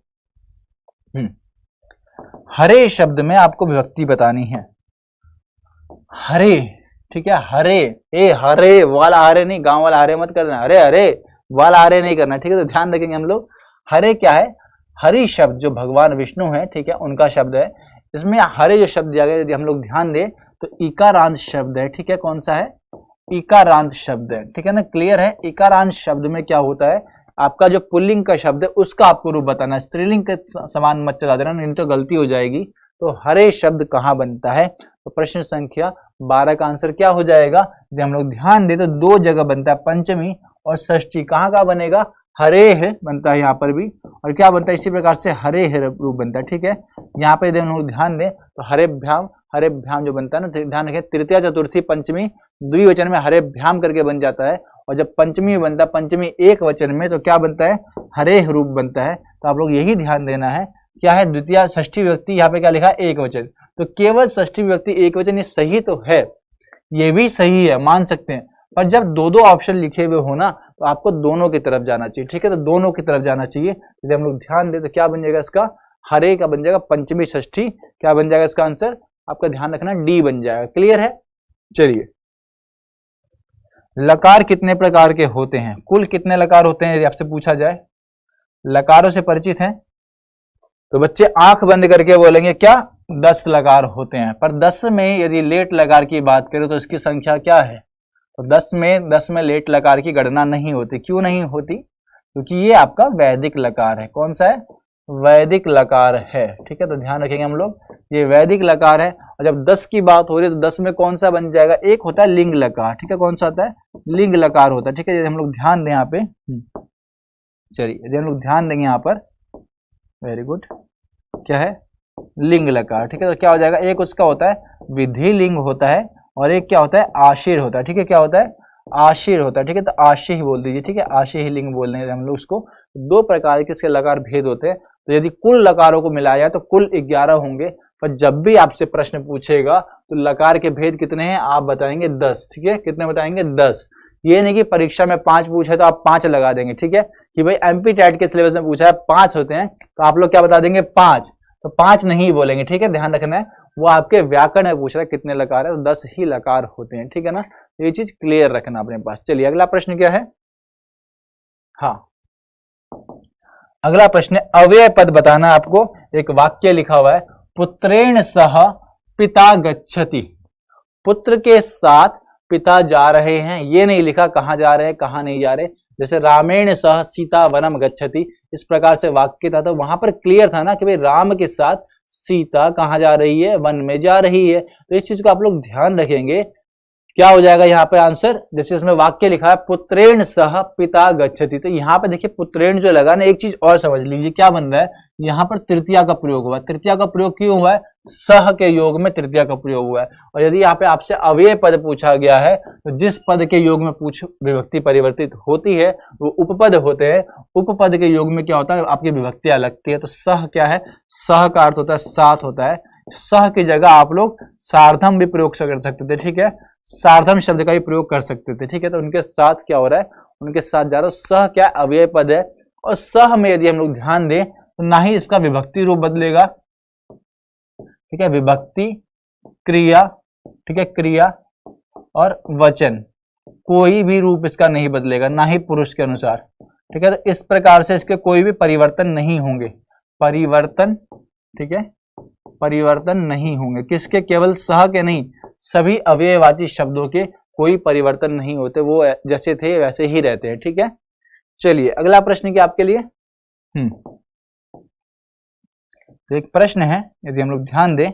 हरे शब्द में आपको विभक्ति बतानी है। हरे, ठीक है, हरे, ए हरे वाला हरे नहीं, गांव वाला हरे मत करना, हरे हरे वाला हरे नहीं करना, ठीक है। तो ध्यान रखेंगे हम लोग, हरे क्या है, हरि शब्द जो भगवान विष्णु है, ठीक है, उनका शब्द है। इसमें हरे जो शब्द दिया गया यदि हम लोग ध्यान दें तो इकारांत शब्द है, ठीक है। कौन सा है, इकारांत शब्द है, ठीक है ना, क्लियर है। इकारांत शब्द में क्या होता है, आपका जो पुल्लिंग का शब्द है उसका आपको रूप बताना है, स्त्रीलिंग के समान मत चला देना, नहीं तो गलती हो जाएगी। तो हरे शब्द कहाँ बनता है, तो प्रश्न संख्या 12 का आंसर क्या हो जाएगा, यदि हम लोग ध्यान दें तो दो जगह बनता है, पंचमी और षष्ठी। कहाँ का बनेगा, हरे है बनता है यहाँ पर भी, और क्या बनता है इसी प्रकार से हरे है रूप बनता है, ठीक है। यहाँ पे यदि हम लोग ध्यान दें तो हरेभ्याम जो बनता है ना, ध्यान रखें, तृतीया चतुर्थी पंचमी द्विवचन में हरेभ्याम करके बन जाता है, और जब पंचमी बनता है, पंचमी एक वचन में, तो क्या बनता है, हरे रूप बनता है। तो आप लोग यही ध्यान देना है, क्या है, द्वितीय षष्ठी विभक्ति, यहाँ पे क्या लिखा है, एक वचन। तो केवल षष्ठी विभक्ति एक वचन ये सही तो है, ये भी सही है, मान सकते हैं, पर जब दो दो ऑप्शन लिखे हुए हो ना तो आपको दोनों की तरफ जाना चाहिए, ठीक है। तो दोनों की तरफ जाना चाहिए। यदि हम लोग ध्यान दें तो क्या बन जाएगा इसका, हरे का बन जाएगा पंचमी षष्ठी, क्या बन जाएगा इसका आंसर, आपका ध्यान रखना डी बन जाएगा, क्लियर है। चलिए, लकार कितने प्रकार के होते हैं, कुल कितने लकार होते हैं यदि आपसे पूछा जाए, लकारों से परिचित हैं तो बच्चे आंख बंद करके बोलेंगे क्या, 10 लकार होते हैं। पर 10 में यदि लेट लकार की बात करें तो इसकी संख्या क्या है, तो 10 में लेट लकार की गणना नहीं होती। क्यों नहीं होती, क्योंकि ये आपका वैदिक लकार है। कौन सा है, वैदिक लकार है, ठीक है। तो ध्यान रखेंगे हम लोग, ये वैदिक लकार है। और जब 10 की बात हो रही है तो 10 में कौन सा बन जाएगा, एक होता है लिंग लकार, ठीक है। कौन सा होता है, लिंग लकार होता है, ठीक है। यदि हम लोग ध्यान दें यहाँ पे, चलिए यदि हम लोग ध्यान देंगे यहाँ पर, वेरी गुड, क्या है, लिंग लकार, ठीक है। तो क्या हो जाएगा, एक उसका होता है विधि लिंग होता है, और एक क्या होता है, आशीर होता है, ठीक है। क्या होता है, आशीर होता है, ठीक है। तो आशी ही बोल दीजिए, ठीक है, आशी ही लिंग बोल रहे हैं हम लोग उसको। दो प्रकार के इसके लकार भेद होते हैं। तो यदि कुल लकारों को मिलाया जाए तो कुल 11 होंगे, पर जब भी आपसे प्रश्न पूछेगा तो लकार के भेद कितने हैं आप बताएंगे 10, ठीक है। कितने बताएंगे, 10। ये नहीं कि परीक्षा में 5 पूछे तो आप 5 लगा देंगे, ठीक है, कि भाई एमपी टेट के सिलेबस में पूछा है 5 होते हैं तो आप लोग क्या बता देंगे 5, तो 5 नहीं बोलेंगे, ठीक है। ध्यान रखना है, वो आपके व्याकरण में पूछ रहा है कितने लकार है, तो 10 ही लकार होते हैं, ठीक है ना। ये चीज क्लियर रखना अपने पास। चलिए अगला प्रश्न क्या है, हाँ अगला प्रश्न अव्यय पद बताना आपको। एक वाक्य लिखा हुआ है, पुत्रेण सह पिता गच्छति, पुत्र के साथ पिता जा रहे हैं। ये नहीं लिखा कहाँ जा रहे हैं कहाँ नहीं जा रहे, जैसे रामेण सह सीता वनम गच्छति, इस प्रकार से वाक्य था तो वहां पर क्लियर था ना कि भाई राम के साथ सीता कहाँ जा रही है, वन में जा रही है। तो इस चीज को आप लोग ध्यान रखेंगे, क्या हो जाएगा यहाँ पे आंसर, जैसे इसमें वाक्य लिखा है पुत्रेण सह पिता गच्छति, तो यहाँ पे देखिए पुत्रेण जो लगा ना, एक चीज और समझ लीजिए क्या बन रहा है, यहाँ पर तृतीया का प्रयोग हुआ है। तृतीया का प्रयोग क्यों हुआ है, सह के योग में तृतीया का प्रयोग हुआ है। और यदि यहाँ पे आपसे अव्यय पद पूछा गया है तो जिस पद के योग में विभक्ति परिवर्तित होती है वो उपपद होते हैं। उपपद के योग में क्या होता है, आपकी विभक्तियां लगती है। तो सह क्या है, सह का अर्थ होता है साथ होता है। सह की जगह आप लोग सार्धम भी प्रयोग कर सकते थे, ठीक है, सार्धम शब्द का भी प्रयोग कर सकते थे, ठीक है। तो उनके साथ क्या हो रहा है, उनके साथ जा रहा है। सह क्या अव्यय पद है, और सह में यदि हम लोग ध्यान दें तो ना ही इसका विभक्ति रूप बदलेगा, ठीक है, विभक्ति क्रिया, ठीक है, क्रिया और वचन, कोई भी रूप इसका नहीं बदलेगा, ना ही पुरुष के अनुसार, ठीक है। तो इस प्रकार से इसके कोई भी परिवर्तन नहीं होंगे, परिवर्तन, ठीक है, परिवर्तन नहीं होंगे किसके, केवल सह के नहीं, सभी अव्ययवाची शब्दों के कोई परिवर्तन नहीं होते, वो जैसे थे वैसे ही रहते हैं, ठीक है। चलिए अगला प्रश्न क्या आपके लिए, तो एक प्रश्न है, यदि हम लोग ध्यान दें,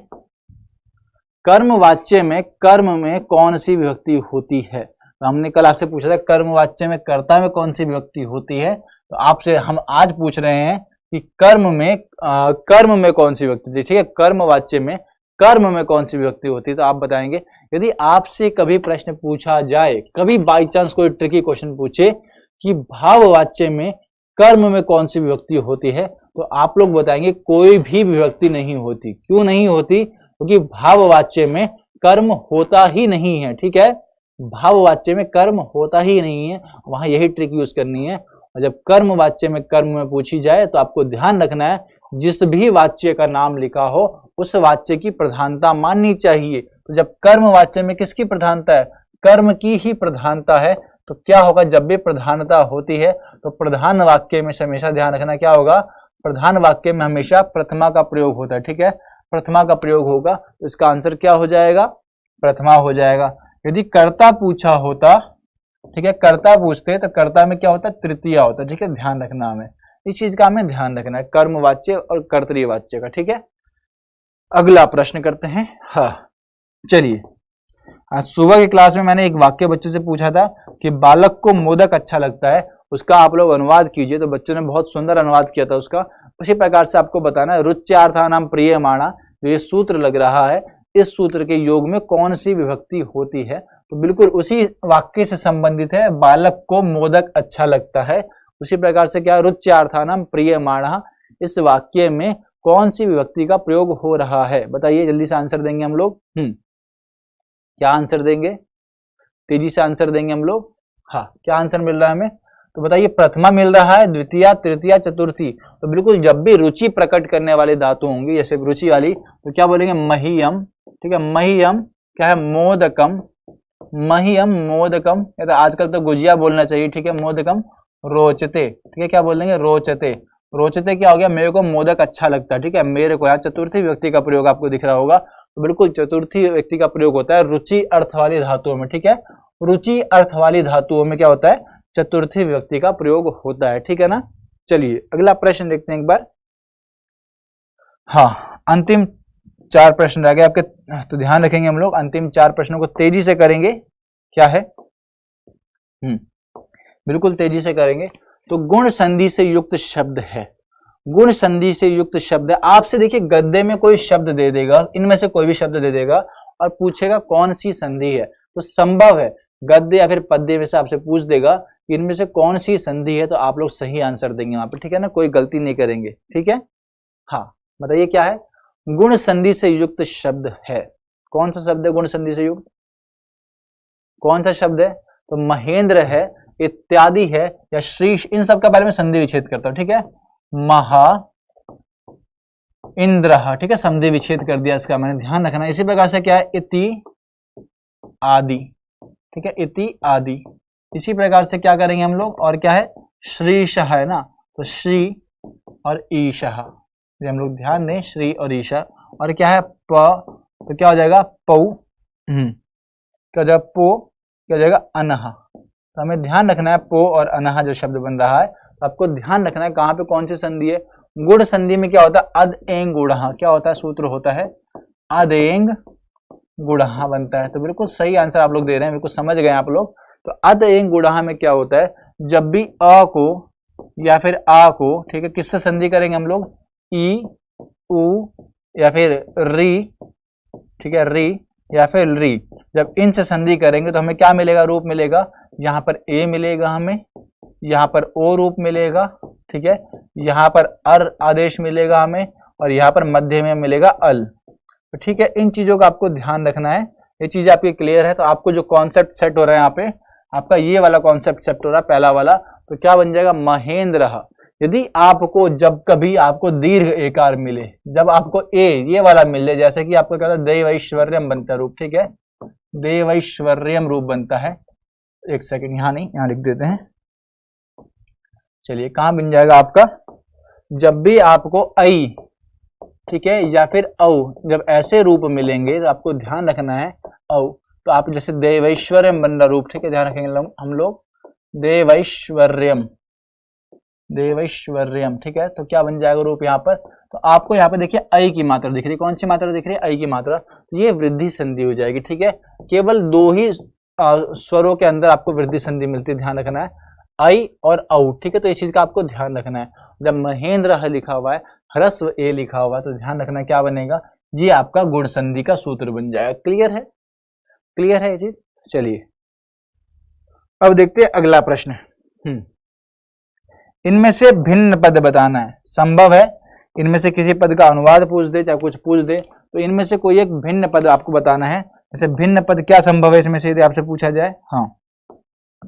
कर्मवाच्य में कर्म में कौन सी विभक्ति होती है। तो हमने कल आपसे पूछा था कर्मवाच्य में कर्ता में कौन सी विभक्ति होती है, तो आपसे हम आज पूछ रहे हैं कि कर्म में कौन सी विभक्ति होती है, ठीक है। कर्मवाच्य में कर्म में कौन सी विभक्ति होती है, तो आप बताएंगे। यदि आपसे कभी प्रश्न पूछा जाए, कभी बाई चांस कोई ट्रिकी क्वेश्चन पूछे कि भाववाच्य में कर्म में कौन सी विभक्ति होती है, तो आप लोग बताएंगे कोई भी विभक्ति नहीं होती। क्यों नहीं होती? क्योंकि भाववाच्य में कर्म होता ही नहीं है। ठीक है, भाववाच्य में कर्म होता ही नहीं है, वहां यही ट्रिक यूज करनी है। और जब कर्म वाच्य में कर्म में पूछी जाए तो आपको ध्यान रखना है जिस भी वाच्य का नाम लिखा हो उस वाच्य की प्रधानता माननी चाहिए। तो जब कर्म वाच्य में किसकी प्रधानता है? कर्म की ही प्रधानता है। तो क्या होगा? जब भी प्रधानता होती है तो प्रधान वाक्य में हमेशा ध्यान रखना क्या होगा? प्रधान वाक्य में हमेशा प्रथमा का प्रयोग होता है। ठीक है, प्रथमा का प्रयोग होगा तो इसका आंसर क्या हो जाएगा? प्रथमा हो जाएगा। यदि कर्ता पूछा होता, ठीक है, कर्ता पूछते तो कर्ता में क्या होता? तृतीया होता। ठीक है, ध्यान रखना हमें इस चीज का, हमें ध्यान रखना है कर्मवाच्य और कर्तृवाच्य का। ठीक है, अगला प्रश्न करते हैं। हाँ चलिए, आज सुबह की क्लास में मैंने एक वाक्य बच्चों से पूछा था कि बालक को मोदक अच्छा लगता है, उसका आप लोग अनुवाद कीजिए। तो बच्चों ने बहुत सुंदर अनुवाद किया था उसका। उसी प्रकार से आपको बताना है रुच्यार्थानां प्रियमाणा, जो ये सूत्र लग रहा है, इस सूत्र के योग में कौन सी विभक्ति होती है? तो बिल्कुल उसी वाक्य से संबंधित है, बालक को मोदक अच्छा लगता है। उसी प्रकार से क्या? रुच्यार्थानां प्रियमाणा, इस वाक्य में कौन सी विभक्ति का प्रयोग हो रहा है? बताइए, जल्दी से आंसर देंगे हम लोग। क्या आंसर देंगे? तेजी से आंसर देंगे हम लोग। हाँ, क्या आंसर मिल रहा है हमें? तो बताइए, प्रथमा मिल रहा है, द्वितीया, तृतीया, चतुर्थी। तो बिल्कुल जब भी रुचि प्रकट करने वाले धातु होंगे, जैसे रुचि वाली, तो क्या बोलेंगे? मह्यम। ठीक है, मह्यम क्या है? मोदकम। मह्यम मोदकम, या तो आजकल तो गुजिया बोलना चाहिए। ठीक है, मोदकम रोचते। ठीक है, क्या बोल देंगे? रोचते। रोचते क्या हो गया? मेरे को मोदक अच्छा लगता है। ठीक है, मेरे को। यहाँ चतुर्थी व्यक्ति का प्रयोग आपको दिख रहा होगा, तो बिल्कुल चतुर्थी व्यक्ति का प्रयोग होता है रुचि अर्थ वाली धातुओं में। ठीक है, रुचि अर्थ वाली धातुओं में क्या होता है? चतुर्थी व्यक्ति का प्रयोग होता है। ठीक है ना। चलिए अगला प्रश्न देखते हैं एक बार। हाँ, अंतिम 4 प्रश्न रह गए आपके, तो ध्यान रखेंगे हम लोग अंतिम 4 प्रश्नों को तेजी से करेंगे। क्या है? बिल्कुल तेजी से करेंगे। तो गुण संधि से युक्त शब्द है, गुण संधि से युक्त शब्द है। आपसे देखिए गद्य में कोई शब्द दे देगा, इनमें से कोई भी शब्द दे देगा और पूछेगा कौन सी संधि है। तो संभव है गद्य या फिर पद्य में से आपसे पूछ देगा कि इनमें से कौन सी संधि है, तो आप लोग सही आंसर देंगे वहां पे। ठीक है ना, कोई गलती नहीं करेंगे। ठीक है, हाँ बताइए क्या है? गुण संधि से युक्त शब्द है। कौन सा शब्द है गुण संधि से युक्त? कौन सा शब्द है? तो महेंद्र है, इत्यादि है, या श्री, इन सब का पहले मैं संधि विच्छेद करता हूं। ठीक है, महा इंद्र। ठीक है, संधि विच्छेद कर दिया इसका मैंने, ध्यान रखना। इसी प्रकार से क्या है? इति आदि। ठीक है, इति आदि। इसी प्रकार से क्या करेंगे हम लोग? और क्या है? श्रीशः है ना, तो श्री और ईशः, हम लोग ध्यान दें, श्री और ईशा। और क्या है? प, तो क्या हो जाएगा? पौ। क्या हो जाएगा? पो। क्या हो जाएगा? अनहा। तो हमें ध्यान रखना है पो और अनहा जो शब्द बन रहा है, तो आपको ध्यान रखना है कहां पे कौन सी संधि है। गुण संधि में क्या होता है? अद एंग गुणहा। क्या होता है? सूत्र होता है अद एंग गुणहा बनता है। तो बिल्कुल सही आंसर आप लोग दे रहे हैं, बिल्कुल समझ गए आप लोग। तो अद एंग गुणहा में क्या होता है? जब भी अ को या फिर आ को, ठीक है, किससे संधि करेंगे हम लोग? ई, उ या फिर री। ठीक है, री या फिर री, जब इनसे संधि करेंगे तो हमें क्या मिलेगा? रूप मिलेगा। यहाँ पर ए मिलेगा हमें, यहाँ पर ओ रूप मिलेगा। ठीक है, यहाँ पर अर आदेश मिलेगा हमें, और यहाँ पर मध्य में मिलेगा अल। तो ठीक है, इन चीजों का आपको ध्यान रखना है। ये चीजें आपकी क्लियर है? तो आपको जो कॉन्सेप्ट सेट हो रहा है यहाँ पे, आपका ये वाला कॉन्सेप्ट सेट हो रहा है, पहला वाला। तो क्या बन जाएगा? महेंद्र। यदि आपको जब कभी आपको दीर्घ एकार मिले, जब आपको ए ये वाला मिले, जैसे कि आपको क्या होता है? देवैश्वर्यम बनता रूप। ठीक है, देवैश्वर्यम रूप बनता है। एक सेकंड, यहां नहीं, यहां लिख देते हैं। चलिए, कहां बन जाएगा आपका? जब भी आपको आई, ठीक है, या फिर औ, जब ऐसे रूप मिलेंगे तो आपको ध्यान रखना है औ। तो आप जैसे देवैश्वर्यम बन रहा रूप, ठीक है, ध्यान रखेंगे हम लोग देवैश्वर्यम, देवैश्वर्यम। ठीक है, तो क्या बन जाएगा रूप यहाँ पर? तो आपको यहाँ पे देखिए आई की मात्रा दिख रही है। कौन सी मात्रा दिख रही है? आई की मात्रा। तो ये वृद्धि संधि हो जाएगी। ठीक है, केवल 2 ही स्वरों के अंदर आपको वृद्धि संधि मिलती है, ध्यान रखना है, आई और औ। ठीक है, तो इस चीज का आपको ध्यान रखना है। जब महेंद्र लिखा हुआ है, ह्रस्व ए लिखा हुआ है, तो ध्यान रखना क्या बनेगा? ये आपका गुण संधि का सूत्र बन जाएगा। क्लियर है? क्लियर है ये चीज? चलिए अब देखते हैं अगला प्रश्न। इनमें से भिन्न पद बताना है। संभव है इनमें से किसी पद का अनुवाद पूछ दे, चाहे कुछ पूछ दे, तो इनमें से कोई एक भिन्न पद आपको बताना है। जैसे भिन्न पद क्या संभव है इसमें से यदि आपसे पूछा जाए, हाँ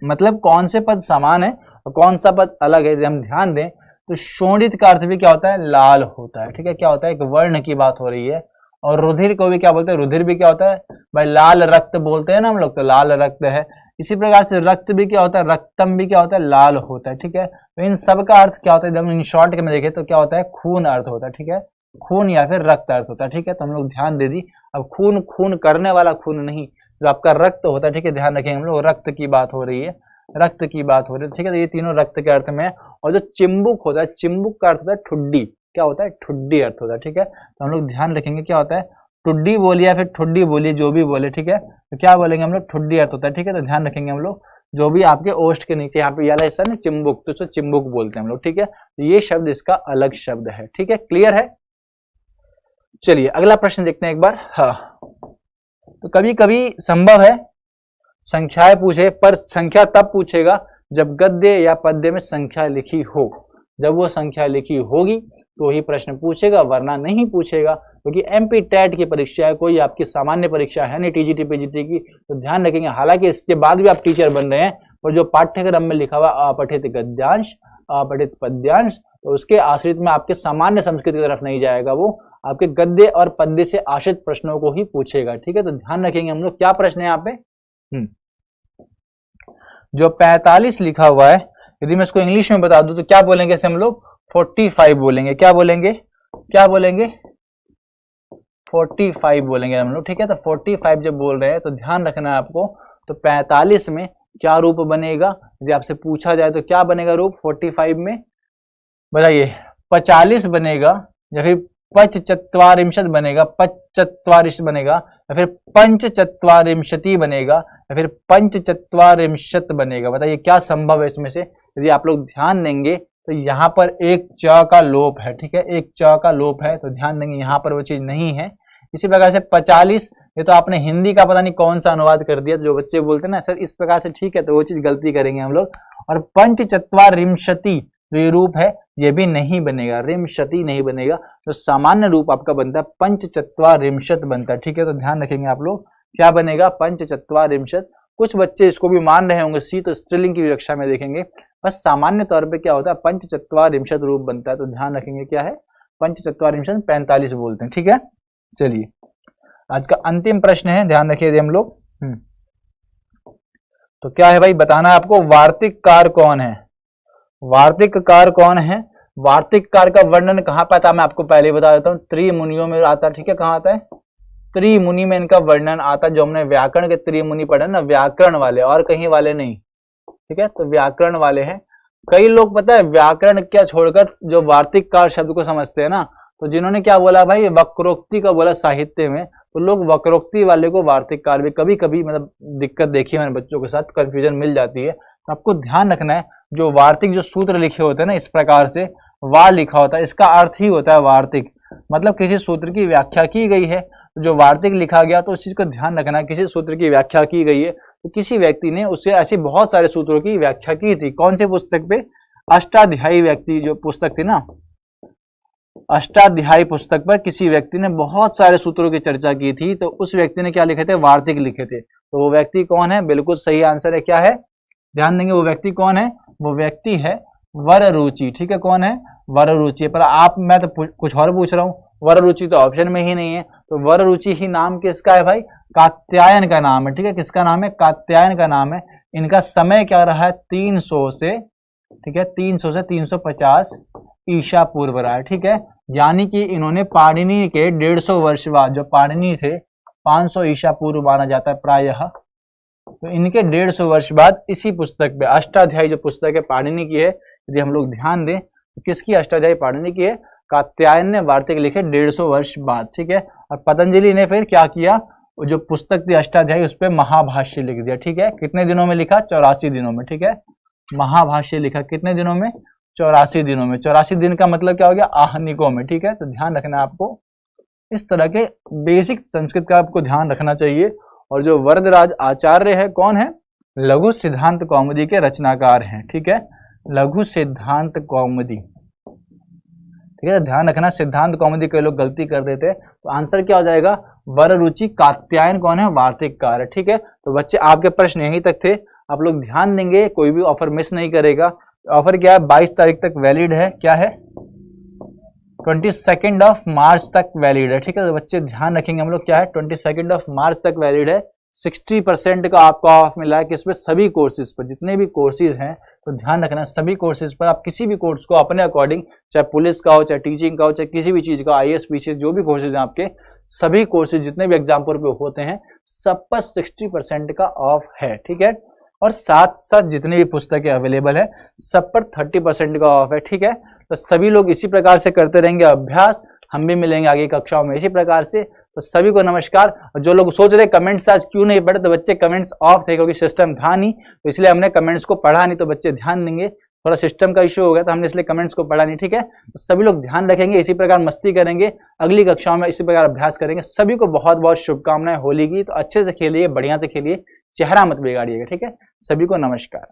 मतलब कौन से पद समान है और कौन सा पद अलग है। यदि हम ध्यान दें तो शोणित का अर्थ भी क्या होता है, लाल होता है। ठीक है, क्या होता है, एक वर्ण की बात हो रही है। और रुधिर को भी क्या बोलते हैं, रुधिर भी क्या होता है भाई, लाल रक्त बोलते हैं ना हम लोग, तो लाल रक्त है। इसी प्रकार से रक्त भी क्या होता है, रक्तम भी क्या होता है, लाल होता है। ठीक है, तो इन सब का अर्थ क्या होता है, जब इन शॉर्ट में देखें तो क्या होता है, खून अर्थ होता है। ठीक है, खून या फिर रक्त अर्थ होता है। ठीक है, तो हम लोग ध्यान दे दी। अब खून खून करने वाला खून नहीं, जो आपका रक्त होता है। ठीक है, ध्यान रखेंगे हम लोग, रक्त की बात हो रही है, रक्त की बात हो रही है। ठीक है, तो ये तीनों रक्त के अर्थ में है। और जो चिम्बुक होता है, चिम्बुक का अर्थ होता है ठुड्डी, क्या होता है, ठुड्डी अर्थ होता है। ठीक है, तो हम लोग ध्यान रखेंगे क्या होता है, ठुड्डी बोलिए या फिर ठुड्डी बोलिए, जो भी बोले। ठीक है, तो क्या बोलेंगे हम लोग, ठुड्डी अर्थ होता है। ठीक है, तो ध्यान रखेंगे हम लोग, जो भी आपके ओष्ठ के नीचे यहाँ पे वाला हिस्सा ना चिम्बुक, तो उसको चिम्बुक बोलते हैं हम लोग। ठीक है, तो ये शब्द इसका अलग शब्द है। ठीक है, क्लियर है। चलिए अगला प्रश्न देखते हैं एक बार। हाँ, तो कभी कभी संभव है संख्याएं पूछे, पर संख्या तब पूछेगा जब गद्य या पद्य में संख्या लिखी हो। जब वो संख्या लिखी होगी तो ही प्रश्न पूछेगा, वरना नहीं पूछेगा। क्योंकि एमपी टेट की परीक्षा है, कोई आपकी सामान्य परीक्षा है नहीं टीजीटी पीजीटी की। तो ध्यान रखेंगे, हालांकि इसके बाद भी आप टीचर बन रहे हैं, और जो पाठ्यक्रम में लिखा हुआ अपठित गद्यांश, अपठित पद्यांश, तो उसके आश्रित में आपके सामान्य संस्कृत की तरफ नहीं जाएगा, वो आपके गद्य और पद्य से आश्रित प्रश्नों को ही पूछेगा। ठीक है, तो ध्यान रखेंगे हम लोग। क्या प्रश्न है यहाँ पे, जो 45 लिखा हुआ है, यदि मैं इसको इंग्लिश में बता दूं तो क्या बोलेंगे इसे हम लोग, 45 बोलेंगे। क्या बोलेंगे, क्या बोलेंगे, 45 बोलेंगे हम लोग। ठीक है, तो 45 जब बोल रहे हैं तो ध्यान रखना है आपको। तो 45 में क्या रूप बनेगा, यदि आपसे पूछा जाए तो क्या बनेगा रूप 45 में, बताइए। 45 बनेगा या फिर पचचत्वारिंशत् बनेगा, पचचत्वारिश बनेगा, या फिर पंचचत्वारिंशति बनेगा, या फिर पंचचत्वारिंशत् बनेगा। बताइए क्या संभव है इसमें से। यदि आप लोग ध्यान देंगे तो यहाँ पर एक च का लोप है। ठीक है, एक च का लोप है, तो ध्यान देंगे यहाँ पर वो चीज नहीं है। इसी प्रकार से 45, ये तो आपने हिंदी का पता नहीं कौन सा अनुवाद कर दिया, जो बच्चे बोलते हैं ना सर इस प्रकार से, ठीक है, तो वो चीज गलती करेंगे हम लोग। और पंचचत्वारिंशति जो ये रूप है ये भी नहीं बनेगा, रिमशति नहीं बनेगा। तो सामान्य रूप आपका बनता है पंचचत्वारिंशत् बनता है। ठीक है, तो ध्यान रखेंगे आप लोग, क्या बनेगा, पंचचत्वारिंशत्। कुछ बच्चे इसको भी मान रहे होंगे, सी तो स्त्रीलिंग की कक्षा में देखेंगे, बस सामान्य तौर पे क्या होता है, पंचचत्वारिंशत् रूप बनता है। तो ध्यान रखेंगे क्या है, पंचचत्वारिंशत् 45 बोलते हैं। ठीक है, चलिए आज का अंतिम प्रश्न है, ध्यान रखिए हम लोग। तो क्या है भाई, बताना है आपको, वार्तिक कार कौन है, वार्तिक कार कौन है। वार्तिक कार का वर्णन कहाँ पे आता है, मैं आपको पहले बता देता हूँ, त्रिमुनियों में आता है। ठीक है, कहाँ आता है, त्रिमुनि में इनका वर्णन आता है। जो हमने व्याकरण के त्रिमुनि पढ़े ना, व्याकरण वाले, और कहीं वाले नहीं। ठीक है, तो व्याकरण वाले हैं। कई लोग पता है व्याकरण क्या छोड़कर जो वार्तिक कार शब्द को समझते हैं ना, तो जिन्होंने क्या बोला भाई, वक्रोक्ति का बोला साहित्य में, तो लोग वक्रोक्ति वाले को वार्तिक कार भी कभी कभी मतलब दिक्कत देखी है मैंने बच्चों के साथ, कंफ्यूजन मिल जाती है। तो आपको ध्यान रखना है, जो वार्तिक जो सूत्र लिखे होते हैं ना, इस प्रकार से वार लिखा होता है, इसका अर्थ ही होता है वार्तिक, मतलब किसी सूत्र की व्याख्या की गई है। तो जो वार्तिक लिखा गया तो उस चीज को ध्यान रखना है, किसी सूत्र की व्याख्या की गई है, तो किसी व्यक्ति ने उससे ऐसे बहुत सारे सूत्रों की व्याख्या की थी। कौन से पुस्तक पे, अष्टाध्यायी व्यक्ति जो पुस्तक थी ना, अष्टाध्यायी पुस्तक पर किसी व्यक्ति ने बहुत सारे सूत्रों की चर्चा की थी, तो उस व्यक्ति ने क्या लिखे थे, वार्तिक लिखे थे। तो वो व्यक्ति कौन है, बिल्कुल सही आंसर है, क्या है, ध्यान देंगे, वो व्यक्ति कौन है, वो व्यक्ति है वररुचि। ठीक है, कौन है, वररुचि। पर आप, मैं तो कुछ और पूछ रहा हूँ, वररुचि तो ऑप्शन में ही नहीं है। तो वररुचि ही नाम किसका है भाई, कात्यायन का नाम है। ठीक है, किसका नाम है, कात्यायन का नाम है। इनका समय क्या रहा है, 300 से, ठीक है, 300 से 350 ईसा पूर्व रहा है। ठीक है, यानी कि इन्होंने पाणिनि के 150 वर्ष बाद, जो पाणिनि थे 500 ईसा पूर्व माना जाता है प्रायः, तो इनके 150 वर्ष बाद इसी पुस्तक पे, अष्टाध्यायी जो पुस्तक है पाणिनि की है, यदि हम लोग ध्यान दें तो किसकी, अष्टाध्यायी पाणिनि की है, कात्यायन ने वार्तिक लिखे 150 वर्ष बाद। ठीक है, और पतंजलि ने फिर क्या किया, जो पुस्तक थी अष्टाध्यायी उस पर महाभाष्य लिख दिया। ठीक है, कितने दिनों में लिखा, 84 दिनों में। ठीक है, महाभाष्य लिखा कितने दिनों में, 84 दिनों में। 84 दिन का मतलब क्या हो गया, आहनिकों में। ठीक है, तो ध्यान रखना है आपको, इस तरह के बेसिक संस्कृत का आपको ध्यान रखना चाहिए। और जो वरदराज आचार्य है, कौन है, लघु सिद्धांत कौमुदी के रचनाकार हैं। ठीक है, लघु सिद्धांत कौमुदी। ठीक है, ध्यान रखना सिद्धांत कौमुदी कई लोग गलती कर देते हैं, तो आंसर क्या हो जाएगा, वररुचि कात्यायन कौन है, वार्तिककार है। ठीक है, तो बच्चे आपके प्रश्न यहीं तक थे, आप लोग ध्यान देंगे, कोई भी ऑफर मिस नहीं करेगा। ऑफर क्या है, 22 तारीख तक वैलिड है, क्या है 22 मार्च तक वैलिड है। ठीक है, तो बच्चे ध्यान रखेंगे हम लोग, क्या है 22 मार्च तक वैलिड है। 60% का आपको ऑफ मिला है किसमें, सभी कोर्सेज पर, जितने भी कोर्सेज हैं, तो ध्यान रखना सभी कोर्सेज पर आप किसी भी कोर्स को अपने अकॉर्डिंग, चाहे पुलिस का हो, चाहे टीचिंग का हो, चाहे किसी भी चीज का, IAS PCS जो भी कोर्सेज हैं आपके, सभी कोर्सेज जितने भी एग्जाम पर होते हैं सब पर 60% का ऑफ है। ठीक है, और साथ साथ जितनी भी पुस्तकें अवेलेबल है सब पर 30% का ऑफ है। ठीक है, तो सभी लोग इसी प्रकार से करते रहेंगे अभ्यास, हम भी मिलेंगे आगे कक्षाओं में इसी प्रकार से। तो सभी को नमस्कार। और जो लोग सोच रहे कमेंट्स आज क्यों नहीं पढ़े, तो बच्चे कमेंट्स ऑफ थे क्योंकि सिस्टम था नहीं, तो इसलिए हमने कमेंट्स को पढ़ा नहीं। तो बच्चे ध्यान देंगे, थोड़ा सिस्टम का इश्यू हो गया तो हमने इसलिए कमेंट्स को पढ़ा नहीं। ठीक है, तो सभी लोग ध्यान रखेंगे, इसी प्रकार मस्ती करेंगे, अगली कक्षाओं में इसी प्रकार अभ्यास करेंगे। सभी को बहुत बहुत शुभकामनाएं होली की। तो अच्छे से खेलिए, बढ़िया से खेलिए, चेहरा मत बिगाड़िएगा। ठीक है, सभी को नमस्कार।